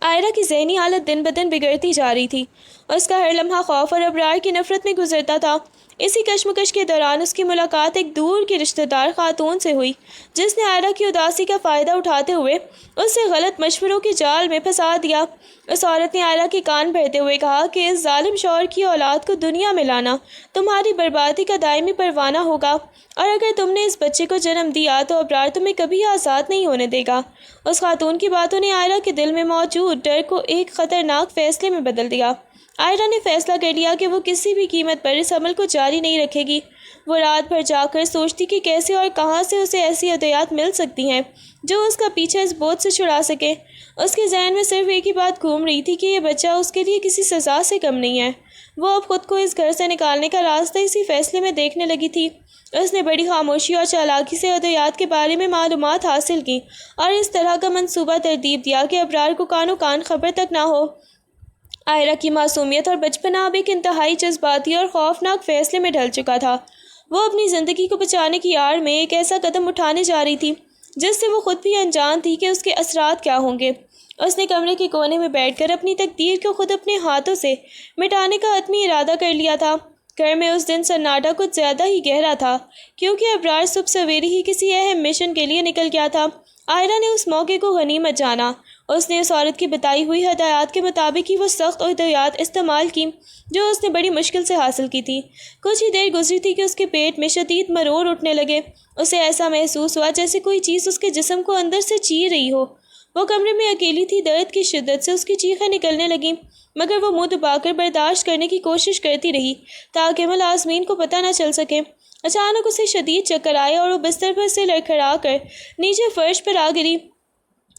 [SPEAKER 1] آئرہ کی ذہنی حالت دن بدن بگڑتی جا رہی تھی۔ اس کا ہر لمحہ خوف اور ابرار کی نفرت میں گزرتا تھا۔ اسی کشمکش کے دوران اس کی ملاقات ایک دور کی رشتہ دار خاتون سے ہوئی جس نے آئرہ کی اداسی کا فائدہ اٹھاتے ہوئے اس سے غلط مشوروں کے جال میں پھنسا دیا۔ اس عورت نے آئرہ کے کان بھرتے ہوئے کہا کہ اس ظالم شوہر کی اولاد کو دنیا میں لانا تمہاری بربادی کا دائمی پروانہ ہوگا، اور اگر تم نے اس بچے کو جنم دیا تو ابرار تمہیں کبھی آزاد نہیں ہونے دے گا۔ اس خاتون کی باتوں نے آئرہ کے دل میں موجود ڈر کو ایک خطرناک فیصلے میں بدل دیا۔ آئرہ نے فیصلہ کر لیا کہ وہ کسی بھی قیمت پر اس عمل کو جاری نہیں رکھے گی۔ وہ رات بھر جا کر سوچتی کہ کیسے اور کہاں سے اسے ایسی ہدایات مل سکتی ہیں جو اس کا پیچھا اس بوجھ سے چھڑا سکے۔ اس کے ذہن میں صرف ایک ہی بات گھوم رہی تھی کہ یہ بچہ اس کے لیے کسی سزا سے کم نہیں ہے۔ وہ اب خود کو اس گھر سے نکالنے کا راستہ اسی فیصلے میں دیکھنے لگی تھی۔ اس نے بڑی خاموشی اور چالاکی سے ہدایات کے بارے میں معلومات حاصل کی اور اس طرح کا منصوبہ ترتیب دیا کہ ابرار کو کانوں کان خبر تک نہ ہو۔ آئرہ کی معصومیت اور بچپنا اب ایک انتہائی جذباتی اور خوفناک فیصلے میں ڈھل چکا تھا۔ وہ اپنی زندگی کو بچانے کی آڑ میں ایک ایسا قدم اٹھانے جا رہی تھی جس سے وہ خود بھی انجان تھی کہ اس کے اثرات کیا ہوں گے۔ اس نے کمرے کے کونے میں بیٹھ کر اپنی تقدیر کو خود اپنے ہاتھوں سے مٹانے کا حتمی ارادہ کر لیا تھا۔ گھر میں اس دن سناٹا کچھ زیادہ ہی گہرا تھا کیونکہ ابرار صبح سویرے ہی کسی اہم مشن کے لیے نکل گیا تھا۔ آئرہ نے اس موقع کو غنیمت جانا۔ اس نے اس عورت کی بتائی ہوئی ہدایات کے مطابق ہی وہ سخت ہدایات استعمال کی جو اس نے بڑی مشکل سے حاصل کی تھی۔ کچھ ہی دیر گزری تھی کہ اس کے پیٹ میں شدید مرور اٹھنے لگے۔ اسے ایسا محسوس ہوا جیسے کوئی چیز اس کے جسم کو اندر سے چیر رہی ہو۔ وہ کمرے میں اکیلی تھی، درد کی شدت سے اس کی چیخیں نکلنے لگیں، مگر وہ منہ دبا کر برداشت کرنے کی کوشش کرتی رہی تاکہ ملازمین کو پتہ نہ چل سکے۔ اچانک اسے شدید چکر آئے اور وہ بستر پر سے لڑکھڑا کر نیچے فرش پر آ گری۔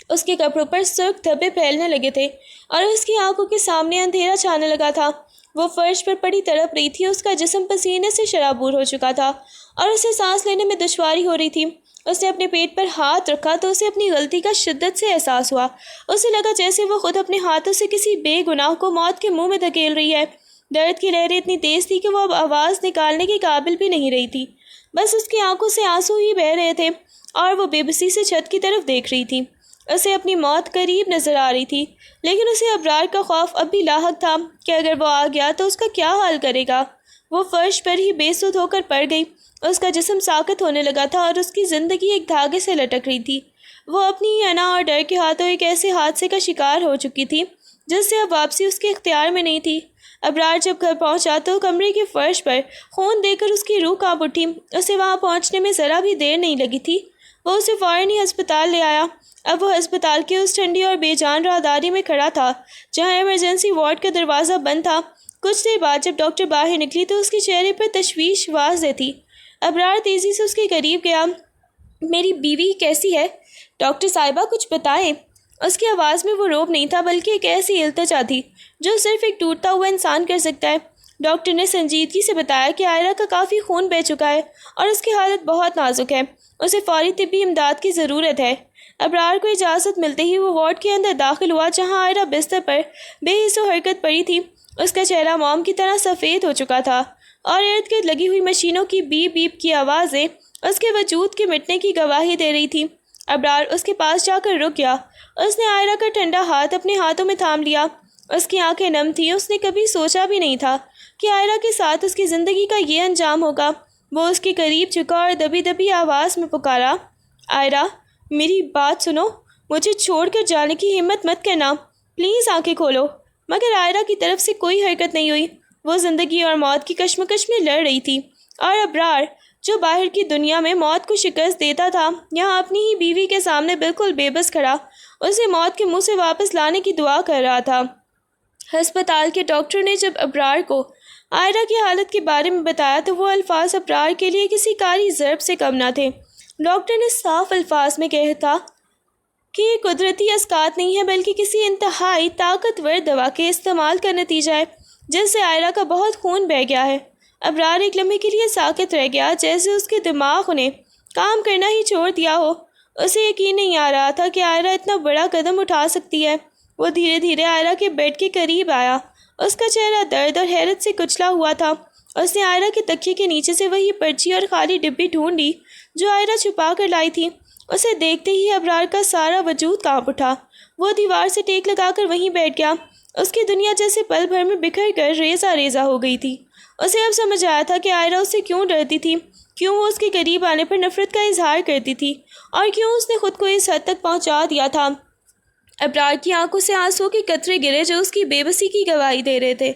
[SPEAKER 1] اس کے کپڑوں پر سرخ دھبے پھیلنے لگے تھے اور اس کی آنکھوں کے سامنے اندھیرا چھانے لگا تھا۔ وہ فرش پر پڑی تڑپ رہی تھی، اس کا جسم پسینے سے شرابور ہو چکا تھا اور اسے سانس لینے میں دشواری ہو رہی تھی۔ اس نے اپنے پیٹ پر ہاتھ رکھا تو اسے اپنی غلطی کا شدت سے احساس ہوا۔ اسے لگا جیسے وہ خود اپنے ہاتھوں سے کسی بے گناہ کو موت کے منہ میں دھکیل رہی ہے۔ درد کی لہریں اتنی تیز تھی کہ وہ اب آواز نکالنے کے قابل بھی نہیں رہی تھی، بس اس کی آنکھوں سے آنسو ہی بہہ رہے تھے اور وہ بے بسی سے چھت کی طرف دیکھ رہی تھی۔ اسے اپنی موت قریب نظر آ رہی تھی، لیکن اسے ابرار کا خوف اب بھی لاحق تھا کہ اگر وہ آ گیا تو اس کا کیا حال کرے گا۔ وہ فرش پر ہی بے سود ہو کر پڑ گئی۔ اس کا جسم ساکت ہونے لگا تھا اور اس کی زندگی ایک دھاگے سے لٹک رہی تھی۔ وہ اپنی ہی انا اور ڈر کے ہاتھوں ایک ایسے حادثے کا شکار ہو چکی تھی جس سے اب واپسی اس کے اختیار میں نہیں تھی۔ ابرار جب گھر پہنچا تو کمرے کے فرش پر خون دے کر اس کی روح کانپ اٹھی۔ اسے وہاں پہنچنے میں ذرا بھی دیر نہیں لگی تھی۔ وہ اسے فوراً ہی ہسپتال لے آیا۔ اب وہ ہسپتال کے اس ٹھنڈی اور بے جان راہداری میں کھڑا تھا جہاں ایمرجنسی وارڈ کا دروازہ بند تھا۔ کچھ دیر بعد جب ڈاکٹر باہر نکلی تو اس کے چہرے پر تشویش واضح تھی۔ ابرار تیزی سے اس کے قریب گیا۔ میری بیوی کیسی ہے؟ ڈاکٹر صاحبہ کچھ بتائیں۔ اس کی آواز میں وہ روب نہیں تھا بلکہ ایک ایسی التجا تھی جو صرف ایک ٹوٹتا ہوا انسان کر سکتا ہے۔ ڈاکٹر نے سنجیدگی سے بتایا کہ عائرہ کا کافی خون بہہ چکا ہے اور اس کی حالت بہت نازک ہے، اسے فوری طبی امداد کی ضرورت ہے۔ ابرار کو اجازت ملتے ہی وہ وارڈ کے اندر داخل ہوا جہاں عائرہ بستر پر بے حس و حرکت پڑی تھی۔ اس کا چہرہ موم کی طرح سفید ہو چکا تھا اور ارد گرد لگی ہوئی مشینوں کی بیپ بیپ کی آوازیں اس کے وجود کے مٹنے کی گواہی دے رہی تھی۔ ابرار اس کے پاس جا کر رک گیا۔ اس نے عائرہ کا ٹھنڈا ہاتھ اپنے ہاتھوں میں تھام لیا۔ اس کی آنکھیں نم تھیں، اس نے کبھی سوچا بھی نہیں تھا کہ عائرہ کے ساتھ اس کی زندگی کا یہ انجام ہوگا۔ وہ اس کے قریب جھکا اور دبی دبی آواز میں پکارا، عائرہ میری بات سنو، مجھے چھوڑ کر جانے کی ہمت مت کرنا، پلیز آنکھیں کھولو۔ مگر عائرہ کی طرف سے کوئی حرکت نہیں ہوئی۔ وہ زندگی اور موت کی کشمکش میں لڑ رہی تھی، اور ابرار جو باہر کی دنیا میں موت کو شکست دیتا تھا یہاں اپنی ہی بیوی کے سامنے بالکل بے بس کھڑا اسے موت کے منہ سے واپس لانے کی دعا کر رہا تھا۔ ہسپتال کے ڈاکٹر نے جب ابرار کو عائرہ کی حالت کے بارے میں بتایا تو وہ الفاظ ابرار کے لیے کسی کاری ضرب سے کم نہ تھے۔ ڈاکٹر نے صاف الفاظ میں کہا تھا کہ یہ قدرتی اسقاط نہیں ہے بلکہ کسی انتہائی طاقتور دوا کے استعمال کا نتیجہ ہے جس سے عائرہ کا بہت خون بہہ گیا ہے۔ ابرار ایک لمحے کے لیے ساکت رہ گیا، جیسے اس کے دماغ نے کام کرنا ہی چھوڑ دیا ہو۔ اسے یقین نہیں آ رہا تھا کہ عائرہ اتنا بڑا قدم اٹھا سکتی ہے۔ وہ دھیرے دھیرے عائرہ کے بیڈ کے قریب آیا۔ اس کا چہرہ درد اور حیرت سے کچلا ہوا تھا۔ اس نے عائرہ کے تکیے کے نیچے سے وہی پرچی اور خالی ڈبی ڈھونڈی جو عائرہ چھپا کر لائی تھی۔ اسے دیکھتے ہی ابرار کا سارا وجود کانپ اٹھا۔ وہ دیوار سے ٹیک لگا کر وہیں بیٹھ گیا۔ اس کی دنیا جیسے پل بھر میں بکھر کر ریزہ ریزہ ہو گئی تھی۔ اسے اب سمجھ آیا تھا کہ عائرہ اس سے کیوں ڈرتی تھی، کیوں وہ اس کے قریب آنے پر نفرت کا اظہار کرتی تھی، اور کیوں اس نے خود کو اس حد تک پہنچا دیا تھا۔ ابرار کی آنکھوں سے آنسوں کے قطرے گرے جو اس کی بے بسی کی گواہی دے رہے تھے۔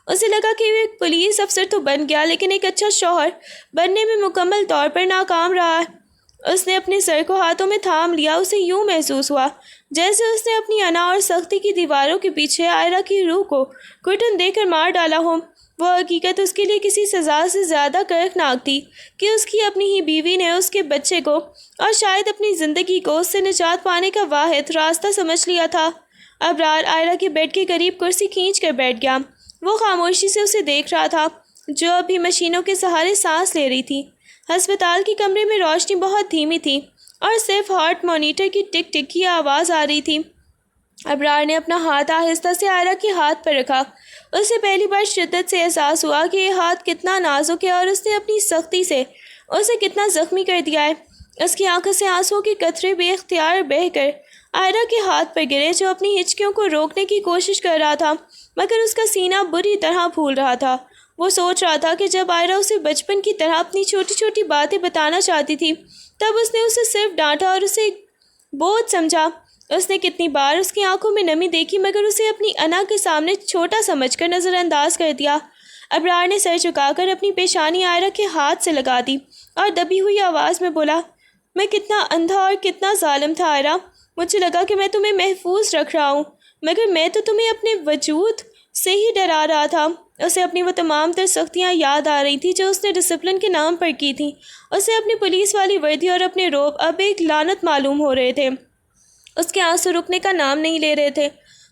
[SPEAKER 1] اسے لگا کہ وہ ایک پولیس افسر تو بن گیا لیکن ایک اچھا شوہر بننے میں مکمل طور پر ناکام رہا ہے۔ اس نے اپنے سر کو ہاتھوں میں تھام لیا۔ اسے یوں محسوس ہوا جیسے اس نے اپنی انا اور سختی کی دیواروں کے پیچھے عائرہ کی روح کو گھٹن دے کر مار ڈالا ہو۔ وہ حقیقت اس کے لیے کسی سزا سے زیادہ کرخناک تھی کہ اس کی اپنی ہی بیوی نے اس کے بچے کو اور شاید اپنی زندگی کو اس سے نجات پانے کا واحد راستہ سمجھ لیا تھا۔ ابرار عائرہ کے بیڈ کے قریب کرسی کھینچ کر بیٹھ گیا۔ وہ خاموشی سے اسے دیکھ رہا تھا جو ابھی مشینوں کے سہارے سانس لے رہی تھی۔ ہسپتال کے کمرے میں روشنی بہت دھیمی تھی اور صرف ہارٹ مانیٹر کی ٹک ٹک کی آواز آ رہی تھی۔ ابرار نے اپنا ہاتھ آہستہ سے عائرہ کے ہاتھ پر رکھا۔ اسے پہلی بار شدت سے احساس ہوا کہ یہ ہاتھ کتنا نازک ہے اور اس نے اپنی سختی سے اسے کتنا زخمی کر دیا ہے۔ اس کی آنکھوں سے آنسوں کے قطرے بے اختیار بہہ کر عائرہ کے ہاتھ پر گرے جو اپنی ہچکیوں کو روکنے کی کوشش کر رہا تھا، مگر اس کا سینہ بری طرح پھول رہا تھا۔ وہ سوچ رہا تھا کہ جب عائرہ اسے بچپن کی طرح اپنی چھوٹی چھوٹی باتیں بتانا چاہتی تھی تب اس نے اسے صرف ڈانٹا اور اسے بوجھ سمجھا۔ اس نے کتنی بار اس کی آنکھوں میں نمی دیکھی مگر اسے اپنی انا کے سامنے چھوٹا سمجھ کر نظر انداز کر دیا۔ ابرار نے سر جھکا کر اپنی پیشانی عائرہ کے ہاتھ سے لگا دی اور دبی ہوئی آواز میں بولا، میں کتنا اندھا اور کتنا ظالم تھا عائرہ، مجھے لگا کہ میں تمہیں محفوظ رکھ رہا ہوں مگر میں تو تمہیں اپنے وجود سے ہی ڈرا رہا تھا۔ اسے اپنی وہ تمام تر سختیاں یاد آ رہی تھیں جو اس نے ڈسپلن کے نام پر کی تھیں۔ اسے اپنی پولیس والی وردی اور اپنے روب اب ایک لعنت معلوم ہو رہے تھے۔ اس کے آنسو رکنے کا نام نہیں لے رہے تھے۔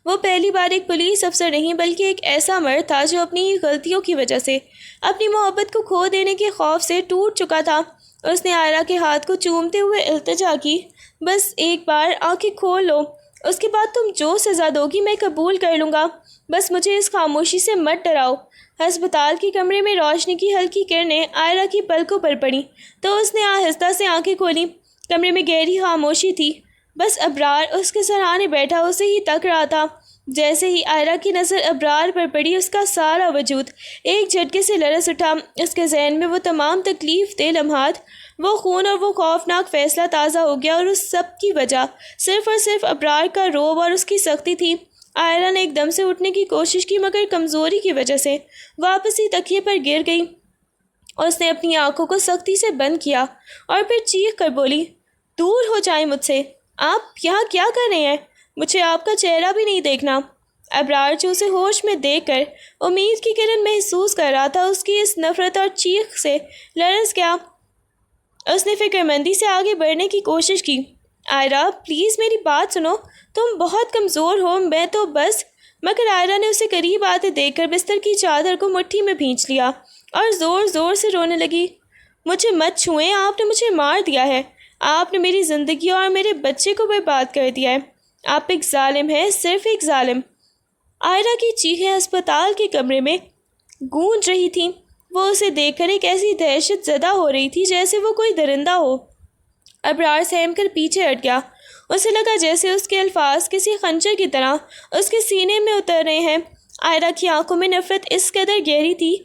[SPEAKER 1] وہ پہلی بار ایک پولیس افسر نہیں بلکہ ایک ایسا مرد تھا جو اپنی ہی غلطیوں کی وجہ سے اپنی محبت کو کھو دینے کے خوف سے ٹوٹ چکا تھا۔ اس نے عائرہ کے ہاتھ کو چومتے ہوئے التجا کی، بس ایک بار آنکھیں کھول لو، اس کے بعد تم جو سزا دو گی میں قبول کر لوں گا، بس مجھے اس خاموشی سے مت ڈراؤ۔ ہسپتال کے کمرے میں روشنی کی ہلکی کرنیں عائرہ کی پلکوں پر پڑیں تو اس نے آہستہ سے آنکھیں کھولیں۔ کمرے میں گہری خاموشی تھی، بس ابرار اس کے سرانے بیٹھا اسے ہی تک رہا تھا۔ جیسے ہی عائرہ کی نظر ابرار پر پڑی اس کا سارا وجود ایک جھٹکے سے لرز اٹھا۔ اس کے ذہن میں وہ تمام تکلیف دہ لمحات، وہ خون اور وہ خوفناک فیصلہ تازہ ہو گیا، اور اس سب کی وجہ صرف اور صرف ابرار کا روب اور اس کی سختی تھی۔ عائرہ نے ایک دم سے اٹھنے کی کوشش کی مگر کمزوری کی وجہ سے واپس ہی تکیے پر گر گئی۔ اس نے اپنی آنکھوں کو سختی سے بند کیا اور پھر چیخ کر بولی، دور ہو جائیں مجھ سے، آپ یہاں کیا کر رہے ہیں؟ مجھے آپ کا چہرہ بھی نہیں دیکھنا۔ ابرار جو اسے ہوش میں دیکھ کر امید کی کرن محسوس کر رہا تھا اس کی اس نفرت اور چیخ سے لرز گیا۔ اس نے فکر مندی سے آگے بڑھنے کی کوشش کی۔ عائرہ پلیز میری بات سنو، تم بہت کمزور ہو، میں تو بس مگر آئرہ نے اسے قریب آتے دیکھ کر بستر کی چادر کو مٹھی میں بھینچ لیا اور زور زور سے رونے لگی۔ مجھے مت چھوئیں، آپ نے مجھے مار دیا ہے، آپ نے میری زندگی اور میرے بچے کو برباد کر دیا ہے، آپ ایک ظالم ہیں، صرف ایک ظالم۔ آئرہ کی چیخیں اسپتال کے کمرے میں گونج رہی تھیں۔ وہ اسے دیکھ کر ایک ایسی دہشت زدہ ہو رہی تھی جیسے وہ کوئی درندہ ہو۔ ابرار سہم کر پیچھے ہٹ گیا۔ اسے لگا جیسے اس کے الفاظ کسی خنجر کی طرح اس کے سینے میں اتر رہے ہیں۔ آئرہ کی آنکھوں میں نفرت اس قدر گہری تھی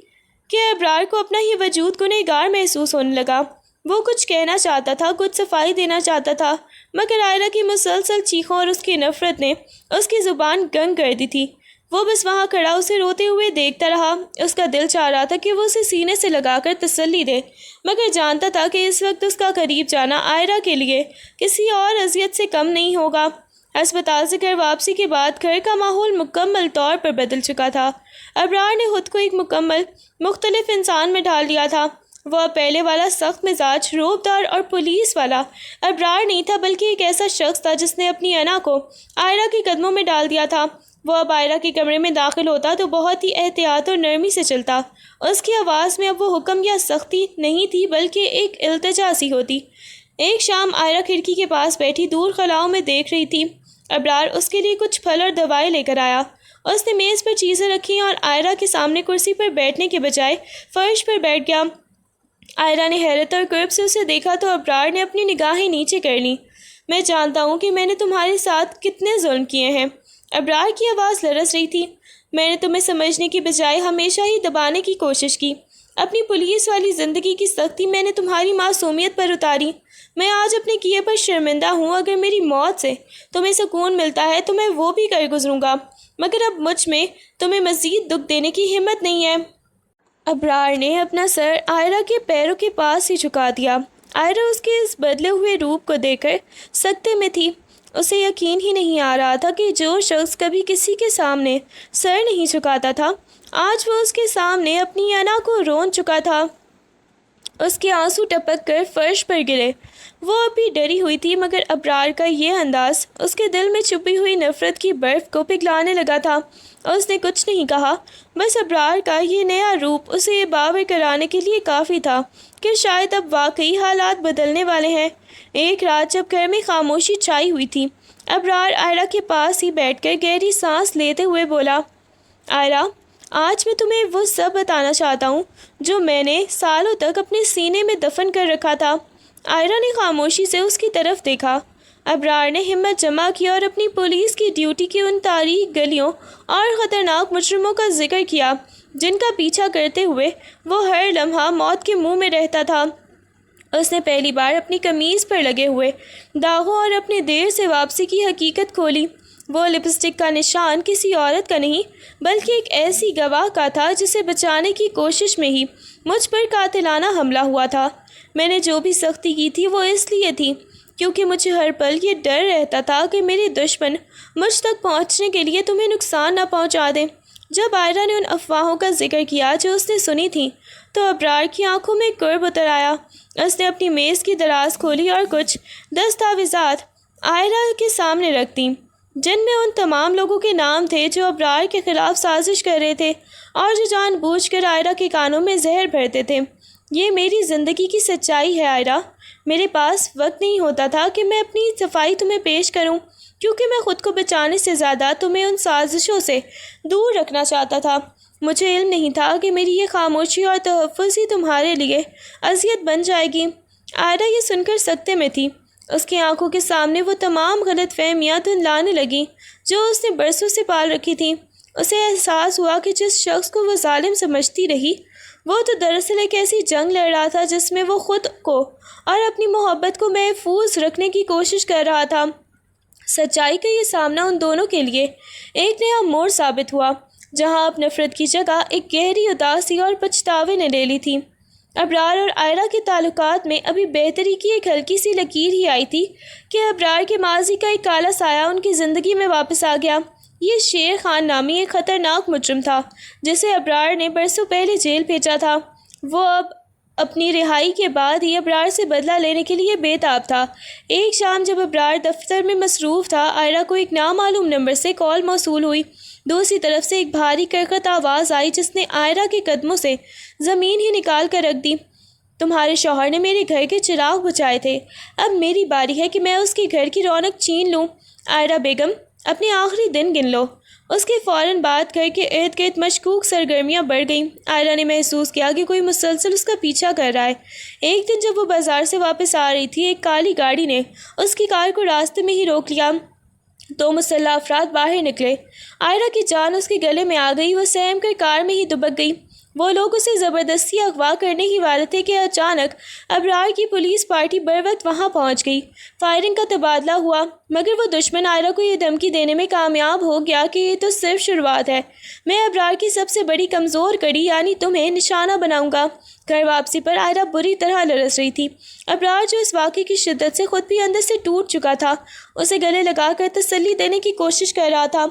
[SPEAKER 1] کہ ابرار کو اپنا ہی وجود گنہگار محسوس ہونے لگا۔ وہ کچھ کہنا چاہتا تھا، کچھ صفائی دینا چاہتا تھا، مگر آئرہ کی مسلسل چیخوں اور اس کی نفرت نے اس کی زبان گنگ کر دی تھی۔ وہ بس وہاں کھڑا اسے روتے ہوئے دیکھتا رہا۔ اس کا دل چاہ رہا تھا کہ وہ اسے سینے سے لگا کر تسلی دے، مگر جانتا تھا کہ اس وقت اس کا قریب جانا آئرہ کے لیے کسی اور اذیت سے کم نہیں ہوگا۔ اسپتال سے گھر واپسی کے بعد گھر کا ماحول مکمل طور پر بدل چکا تھا۔ ابرار نے خود کو ایک مکمل مختلف انسان میں ڈھال لیا تھا۔ وہ اب پہلے والا سخت مزاج، روبدار اور پولیس والا ابرار نہیں تھا، بلکہ ایک ایسا شخص تھا جس نے اپنی انا کو آئرہ کے قدموں میں ڈال دیا تھا۔ وہ اب آئرہ کے کمرے میں داخل ہوتا تو بہت ہی احتیاط اور نرمی سے چلتا۔ اس کی آواز میں اب وہ حکم یا سختی نہیں تھی، بلکہ ایک التجا سی ہوتی۔ ایک شام آئرہ کھڑکی کے پاس بیٹھی دور خلاؤں میں دیکھ رہی تھی۔ ابرار اس کے لیے کچھ پھل اور دوائیں لے کر آیا۔ اس نے میز پر چیزیں رکھیں اور آئرہ کے سامنے کرسی پر بیٹھنے کے بجائے فرش پر بیٹھ گیا۔ آئرہ نے حیرت اور قرب سے اسے دیکھا تو ابرار نے اپنی نگاہیں نیچے کر لیں۔ میں جانتا ہوں کہ میں نے تمہارے ساتھ کتنے ظلم کیے ہیں۔ ابرار کی آواز لرز رہی تھی۔ میں نے تمہیں سمجھنے کی بجائے ہمیشہ ہی دبانے کی کوشش کی۔ اپنی پولیس والی زندگی کی سختی میں نے تمہاری معصومیت پر اتاری۔ میں آج اپنے کیے پر شرمندہ ہوں۔ اگر میری موت سے تمہیں سکون ملتا ہے تو میں وہ بھی کر گزروں گا، مگر اب مجھ میں تمہیں مزید دکھ دینے کی ہمت نہیں ہے۔ ابرار نے اپنا سر آئرہ کے پیروں کے پاس ہی جھکا دیا۔ آئرہ اس کے اس بدلے ہوئے روپ کو دیکھ کر سکتے میں تھی۔ اسے یقین ہی نہیں آ رہا تھا کہ جو شخص کبھی کسی کے سامنے سر نہیں جھکاتا تھا، آج وہ اس کے سامنے اپنی انا کو رون چکا تھا۔ اس کے آنسو ٹپک کر فرش پر گرے۔ وہ ابھی ڈری ہوئی تھی، مگر ابرار کا یہ انداز اس کے دل میں چھپی ہوئی نفرت کی برف کو پگھلانے لگا تھا۔ اس نے کچھ نہیں کہا، بس ابرار کا یہ نیا روپ اسے یہ باور کرانے کے لیے کافی تھا کہ شاید اب واقعی حالات بدلنے والے ہیں۔ ایک رات جب گھر میں خاموشی چھائی ہوئی تھی، ابرار آئرہ کے پاس ہی بیٹھ کر گہری سانس لیتے ہوئے بولا، آئرہ، آج میں تمہیں وہ سب بتانا چاہتا ہوں جو میں نے سالوں تک اپنے سینے میں دفن کر رکھا تھا۔ آئرہ نے خاموشی سے اس کی طرف دیکھا۔ ابرار نے ہمت جمع کی اور اپنی پولیس کی ڈیوٹی کی ان تاریک گلیوں اور خطرناک مجرموں کا ذکر کیا جن کا پیچھا کرتے ہوئے وہ ہر لمحہ موت کے منہ میں رہتا تھا۔ اس نے پہلی بار اپنی قمیض پر لگے ہوئے داغوں اور اپنے دیر سے واپسی کی حقیقت کھولی۔ وہ لپسٹک کا نشان کسی عورت کا نہیں، بلکہ ایک ایسی گواہ کا تھا جسے بچانے کی کوشش میں ہی مجھ پر قاتلانہ حملہ ہوا تھا۔ میں نے جو بھی سختی کی تھی وہ اس لیے تھی کیونکہ مجھے ہر پل یہ ڈر رہتا تھا کہ میرے دشمن مجھ تک پہنچنے کے لیے تمہیں نقصان نہ پہنچا دیں۔ جب آئرہ نے ان افواہوں کا ذکر کیا جو اس نے سنی تھیں تو ابرار کی آنکھوں میں کرب اتر آیا۔ اس نے اپنی میز کی دراز کھولی اور کچھ دستاویزات آئرہ کے سامنے رکھ دیں، جن میں ان تمام لوگوں کے نام تھے جو ابرار کے خلاف سازش کر رہے تھے اور جو جان بوجھ کر آئرہ کے کانوں میں زہر بھرتے تھے۔ یہ میری زندگی کی سچائی ہے آئرہ۔ میرے پاس وقت نہیں ہوتا تھا کہ میں اپنی صفائی تمہیں پیش کروں، کیونکہ میں خود کو بچانے سے زیادہ تمہیں ان سازشوں سے دور رکھنا چاہتا تھا۔ مجھے علم نہیں تھا کہ میری یہ خاموشی اور تحفظ ہی تمہارے لیے اذیت بن جائے گی۔ آئرہ یہ سن کر سکتے میں تھی۔ اس کی آنکھوں کے سامنے وہ تمام غلط فہمیاں دھندلانے لگیں جو اس نے برسوں سے پال رکھی تھیں۔ اسے احساس ہوا کہ جس شخص کو وہ ظالم سمجھتی رہی، وہ تو دراصل ایک ایسی جنگ لڑ رہا تھا جس میں وہ خود کو اور اپنی محبت کو محفوظ رکھنے کی کوشش کر رہا تھا۔ سچائی کا یہ سامنا ان دونوں کے لیے ایک نیا موڑ ثابت ہوا، جہاں اب نفرت کی جگہ ایک گہری اداسی اور پچھتاوے نے لے لی تھی۔ ابرار اور آئرہ کے تعلقات میں ابھی بہتری کی ایک ہلکی سی لکیر ہی آئی تھی کہ ابرار کے ماضی کا ایک کالا سایہ ان کی زندگی میں واپس آ گیا۔ یہ شیر خان نامی ایک خطرناک مجرم تھا جسے ابرار نے برسوں پہلے جیل بھیجا تھا۔ وہ اب اپنی رہائی کے بعد ہی ابرار سے بدلہ لینے کے لیے بے تاب تھا۔ ایک شام جب ابرار دفتر میں مصروف تھا، آئرہ کو ایک نامعلوم نمبر سے کال موصول ہوئی۔ دوسری طرف سے ایک بھاری کرکھت آواز آئی جس نے عائرہ کے قدموں سے زمین ہی نکال کر رکھ دی۔ تمہارے شوہر نے میرے گھر کے چراغ بجھائے تھے، اب میری باری ہے کہ میں اس کے گھر کی رونق چھین لوں۔ عائرہ بیگم، اپنے آخری دن گن لو۔ اس کے فوراً بعد گھر کے ارد گرد مشکوک سرگرمیاں بڑھ گئیں۔ عائرہ نے محسوس کیا کہ کوئی مسلسل اس کا پیچھا کر رہا ہے۔ ایک دن جب وہ بازار سے واپس آ رہی تھی، ایک کالی گاڑی نے اس کی کار کو راستے میں ہی روک لیا۔ دو مسلح افراد باہر نکلے۔ عائرہ کی جان اس کے گلے میں آ گئی، وہ سہم کر کار میں ہی دبک گئی۔ وہ لوگ اسے زبردستی اغوا کرنے ہی والے تھے کہ اچانک ابرار کی پولیس پارٹی بروقت وہاں پہنچ گئی۔ فائرنگ کا تبادلہ ہوا، مگر وہ دشمن عائرہ کو یہ دھمکی دینے میں کامیاب ہو گیا کہ یہ تو صرف شروعات ہے، میں ابرار کی سب سے بڑی کمزور کڑی یعنی تمہیں نشانہ بناؤں گا۔ گھر واپسی پر عائرہ بری طرح لرز رہی تھی۔ ابرار جو اس واقعے کی شدت سے خود بھی اندر سے ٹوٹ چکا تھا، اسے گلے لگا کر تسلی دینے کی کوشش کر رہا تھا۔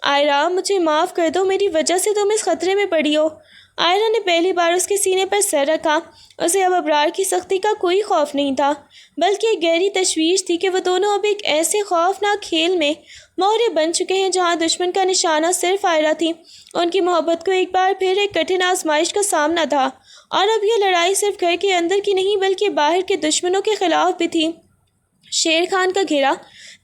[SPEAKER 1] عائرہ، مجھے معاف کر دو، میری وجہ سے تم اس خطرے میں پڑی ہو۔ عائرہ نے پہلی بار اس کے سینے پر سر رکھا۔ اسے اب ابرار کی سختی کا کوئی خوف نہیں تھا، بلکہ ایک گہری تشویش تھی کہ وہ دونوں اب ایک ایسے خوفناک کھیل میں مہرے بن چکے ہیں جہاں دشمن کا نشانہ صرف عائرہ تھی۔ ان کی محبت کو ایک بار پھر ایک کٹھن آزمائش کا سامنا تھا، اور اب یہ لڑائی صرف گھر کے اندر کی نہیں بلکہ باہر کے دشمنوں کے خلاف بھی تھی۔ شیر خان کا گھیرا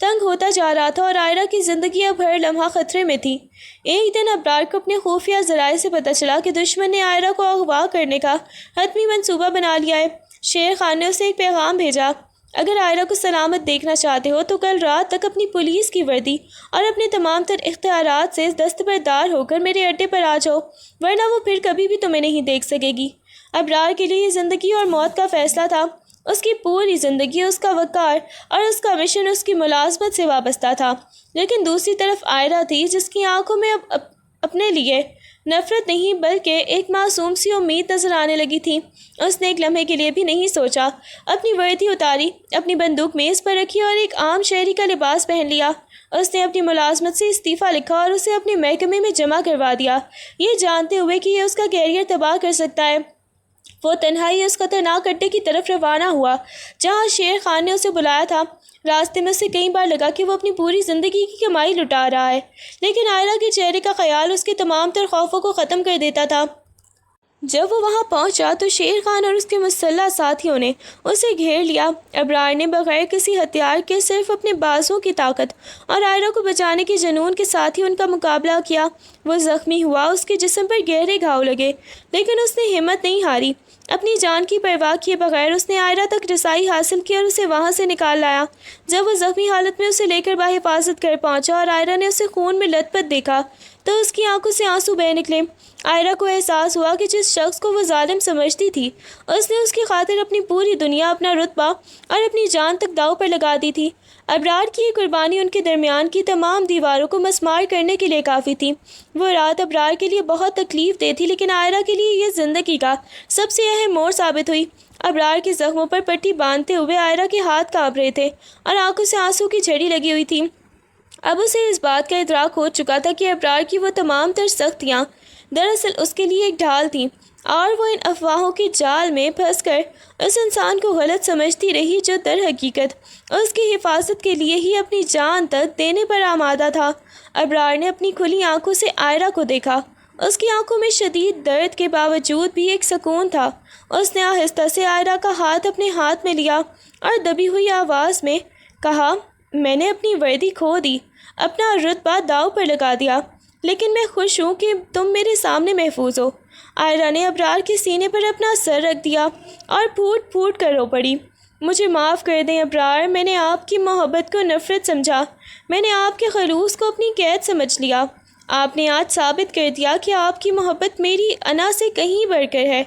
[SPEAKER 1] تنگ ہوتا جا رہا تھا اور عائرہ کی زندگی اب ہر لمحہ خطرے میں تھی۔ ایک دن ابرار کو اپنے خفیہ ذرائع سے پتہ چلا کہ دشمن نے عائرہ کو اغوا کرنے کا حتمی منصوبہ بنا لیا ہے۔ شیر خان نے اسے ایک پیغام بھیجا، اگر عائرہ کو سلامت دیکھنا چاہتے ہو تو کل رات تک اپنی پولیس کی وردی اور اپنے تمام تر اختیارات سے دستبردار ہو کر میرے اڈے پر آ جاؤ، ورنہ وہ پھر کبھی بھی تمہیں نہیں دیکھ سکے گی۔ ابرار کے لیے یہ زندگی اور موت کا فیصلہ تھا۔ اس کی پوری زندگی، اس کا وقار اور اس کا مشن اس کی ملازمت سے وابستہ تھا، لیکن دوسری طرف عائرہ تھی جس کی آنکھوں میں اب اپنے لیے نفرت نہیں بلکہ ایک معصوم سی امید نظر آنے لگی تھی۔ اس نے ایک لمحے کے لیے بھی نہیں سوچا، اپنی وردی اتاری، اپنی بندوق میز پر رکھی اور ایک عام شہری کا لباس پہن لیا۔ اس نے اپنی ملازمت سے استعفیٰ لکھا اور اسے اپنے محکمے میں جمع کروا دیا، یہ جانتے ہوئے کہ یہ اس کا کیریئر تباہ کر سکتا ہے۔ وہ تنہائی اس خطرناک اڈے کی طرف روانہ ہوا جہاں شیر خان نے اسے بلایا تھا۔ راستے میں اسے کئی بار لگا کہ وہ اپنی پوری زندگی کی کمائی لٹا رہا ہے، لیکن عائرہ کے چہرے کا خیال اس کے تمام تر خوفوں کو ختم کر دیتا تھا۔ جب وہ وہاں پہنچا تو شیر خان اور اس کے مسلح ساتھیوں نے اسے گھیر لیا۔ ابرار نے بغیر کسی ہتھیار کے صرف اپنے بازوؤں کی طاقت اور عائرہ کو بچانے کے جنون کے ساتھ ہی ان کا مقابلہ کیا۔ وہ زخمی ہوا، اس کے جسم پر گہرے گھاؤ لگے، لیکن اس نے ہمت نہیں ہاری۔ اپنی جان کی پرواہ کیے بغیر اس نے عائرہ تک رسائی حاصل کی اور اسے وہاں سے نکال لایا۔ جب وہ زخمی حالت میں اسے لے کر بحفاظت گھر پہنچا اور عائرہ نے اسے خون میں لت پت دیکھا تو اس کی آنکھوں سے آنسو بہہ نکلے۔ عائرہ کو احساس ہوا کہ جس شخص کو وہ ظالم سمجھتی تھی، اس نے اس کی خاطر اپنی پوری دنیا، اپنا رتبہ اور اپنی جان تک داؤ پر لگا دی تھی۔ ابرار کی یہ قربانی ان کے درمیان کی تمام دیواروں کو مسمار کرنے کے لیے کافی تھی۔ وہ رات ابرار کے لیے بہت تکلیف دہ تھی، لیکن عائرہ کے لیے یہ زندگی کا سب سے اہم موڑ ثابت ہوئی۔ ابرار کے زخموں پر پٹی باندھتے ہوئے عائرہ کے ہاتھ کانپ رہے تھے اور آنکھوں سے آنسو کی جھڑی لگی ہوئی تھی۔ اب اسے اس بات کا ادراک ہو چکا تھا کہ ابرار کی وہ تمام تر سختیاں دراصل اس کے لیے ایک ڈھال تھیں، اور وہ ان افواہوں کے جال میں پھنس کر اس انسان کو غلط سمجھتی رہی جو در حقیقت اس کی حفاظت کے لیے ہی اپنی جان تک دینے پر آمادہ تھا۔ ابرار نے اپنی کھلی آنکھوں سے عائرہ کو دیکھا۔ اس کی آنکھوں میں شدید درد کے باوجود بھی ایک سکون تھا۔ اس نے آہستہ سے عائرہ کا ہاتھ اپنے ہاتھ میں لیا اور دبی ہوئی آواز میں کہا، میں نے اپنی وردی کھو دی، اپنا رتبہ داؤ پر لگا دیا، لیکن میں خوش ہوں کہ تم میرے سامنے محفوظ ہو۔ عائرہ نے ابرار کے سینے پر اپنا سر رکھ دیا اور پھوٹ پھوٹ کر رو پڑی۔ مجھے معاف کر دیں ابرار، میں نے آپ کی محبت کو نفرت سمجھا، میں نے آپ کے خلوص کو اپنی قید سمجھ لیا۔ آپ نے آج ثابت کر دیا کہ آپ کی محبت میری انا سے کہیں بڑھ کر ہے۔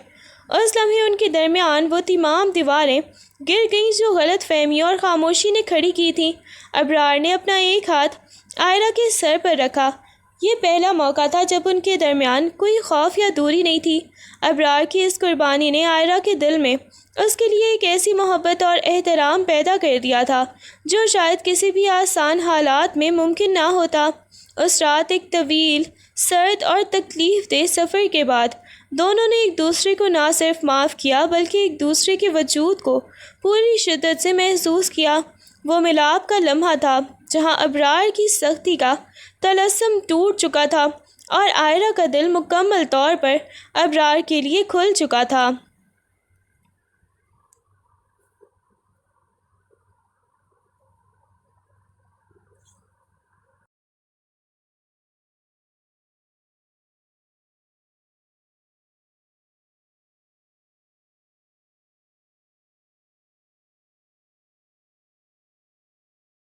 [SPEAKER 1] اس لمحے ان کے درمیان وہ تمام دیواریں گر گئیں جو غلط فہمیوں اور خاموشی نے کھڑی کی تھیں۔ ابرار نے اپنا ایک ہاتھ عائرہ کے سر پر رکھا۔ یہ پہلا موقع تھا جب ان کے درمیان کوئی خوف یا دوری نہیں تھی۔ ابرار کی اس قربانی نے عائرہ کے دل میں اس کے لیے ایک ایسی محبت اور احترام پیدا کر دیا تھا جو شاید کسی بھی آسان حالات میں ممکن نہ ہوتا۔ اس رات ایک طویل، سرد اور تکلیف دہ سفر کے بعد دونوں نے ایک دوسرے کو نہ صرف معاف کیا بلکہ ایک دوسرے کے وجود کو پوری شدت سے محسوس کیا۔ وہ ملاپ کا لمحہ تھا جہاں ابرار کی سختی کا طلسم ٹوٹ چکا تھا اور عائرہ کا دل مکمل طور پر ابرار کے لیے کھل چکا تھا۔